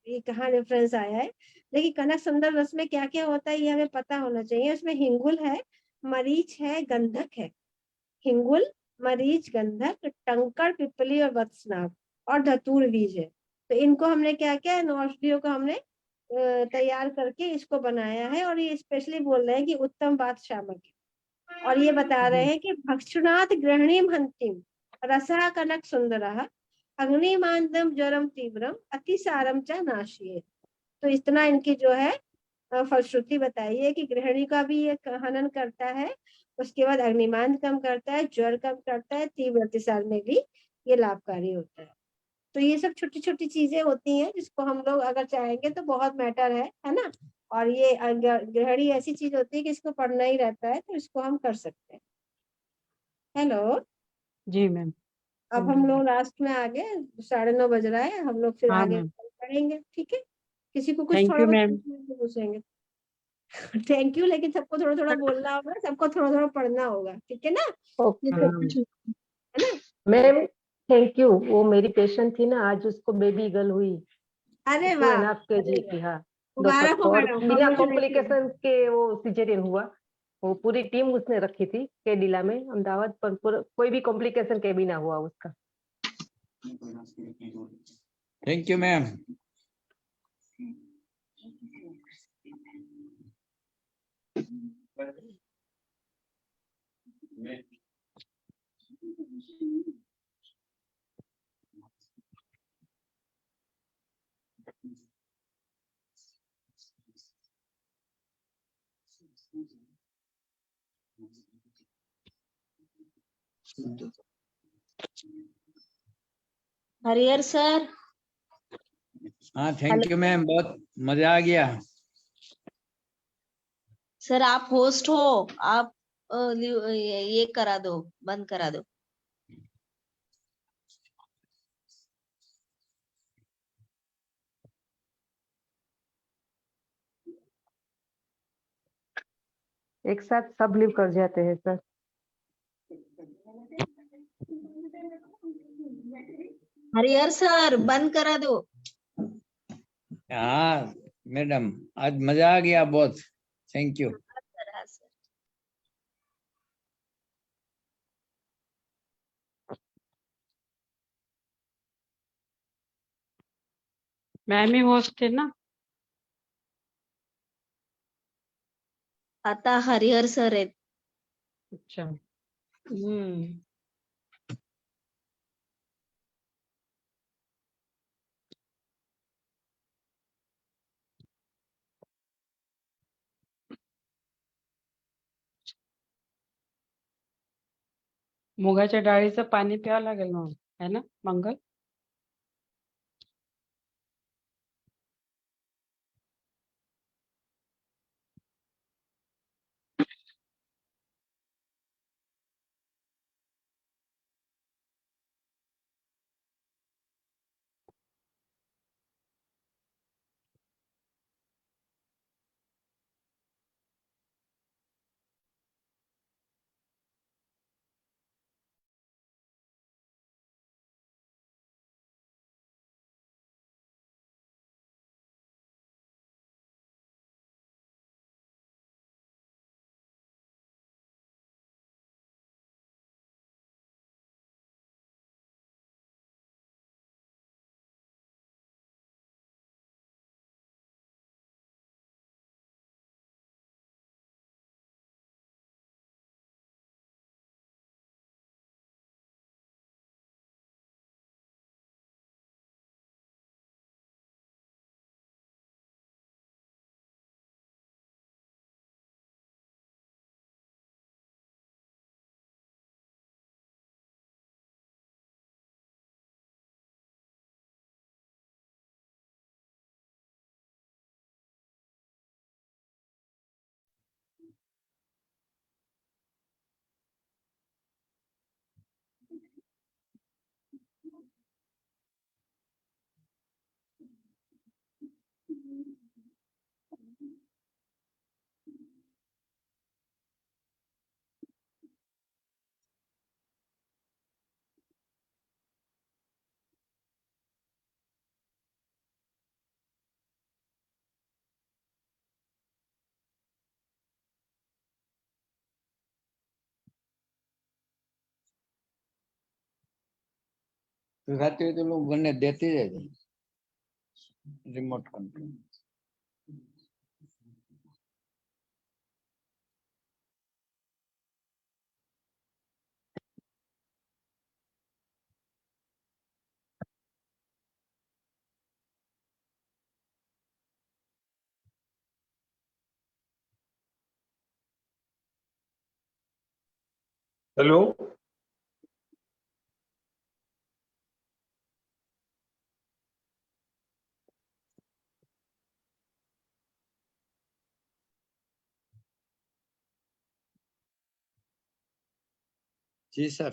ये कहाँ रेफरेंस आया है। देखिए कनक सुंदर रस में क्या क्या होता है ये हमें पता होना चाहिए। उसमें हिंगुल है, मरीच है, गंधक है। हिंगुल, मरीच, गंधक, टंकड़, पिपली और वत्सनाग और धतूर बीज है। तो इनको हमने क्या किया, इन औषधियों को हमने तैयार करके इसको बनाया है। और ये स्पेशली बोल रहे हैं कि उत्तम बात शामक है। और ये बता रहे जी हैं कि भक्षुणात् गृहिणीम हंतिम रसः कनक सुंदरः अग्निमांदम ज्वरम तीव्रम अतिसारम च नाशिये। तो इतना इनकी जो है फलश्रुति बताई है कि गृहिणी का भी ये हनन करता है, उसके बाद अग्निमांद कम करता है, ज्वर कम करता है, तीव्र अतिसार में भी ये लाभकारी होता है। तो ये सब छोटी छोटी चीजें होती हैं जिसको हम लोग अगर चाहेंगे तो बहुत मैटर है ना। और ये गृहिणी ऐसी चीज होती है कि इसको पढ़ना ही रहता है तो इसको हम कर सकते हैं। हेलो, जी मैम अब समझ हम गई। लोग लास्ट में आ गए, 9:30 बज रहा है, हम लोग फिर हाँ आगे मैम, पढ़ेंगे, ठीक है। किसी को कुछ थैंक थोड़ा यू बहुत मैम। पूछना है तो पूछेंगे। थैंक यू, लेकिन सबको थोड़ा थोड़ा बोलना होगा, सबको थोड़ा थोड़ा पढ़ना होगा, ठीक है ना, ओके। हाँ मैम। है ना। मैम थैंक यू, वो मेरी पेशेंट थी ना, आज उसको बेबी गर्ल हुई, अरे वाह, 2.5 kg अरे की। वाह, हाँ, मुबारक हो और मैडम, बिना कॉन्ग्रेचुलेशन। कॉम्प्लिकेशन के वो सिजेरियन हुआ। वो पूरी टीम उसने रखी थी केडिला में अहमदाबाद, पर कोई भी कॉम्प्लिकेशन के बिना हुआ उसका। Thank you ma'am. Harihar sir. हाँ थैंक यू मैम, बहुत मजा आ गया। सर आप होस्ट हो, आप ये करा दो, बंद करा दो। एक साथ सब लीव कर जाते हैं सर। हरिहर सर बंद करा दो। हाँ मैडम, आज मजा आ गया बहुत। Thank you. हाँ, सर। मैम ही होस्ट थे ना। आता हरिहर सर आहेत। अच्छा हम्म। मुगाच्या डाळीचं पाणी प्यावं लागेल मग, है ना मंगल? થતી હોય તો હું બંને દેતી રહેજો રિમોટ કંટ્રોલ. हेलो जी सर.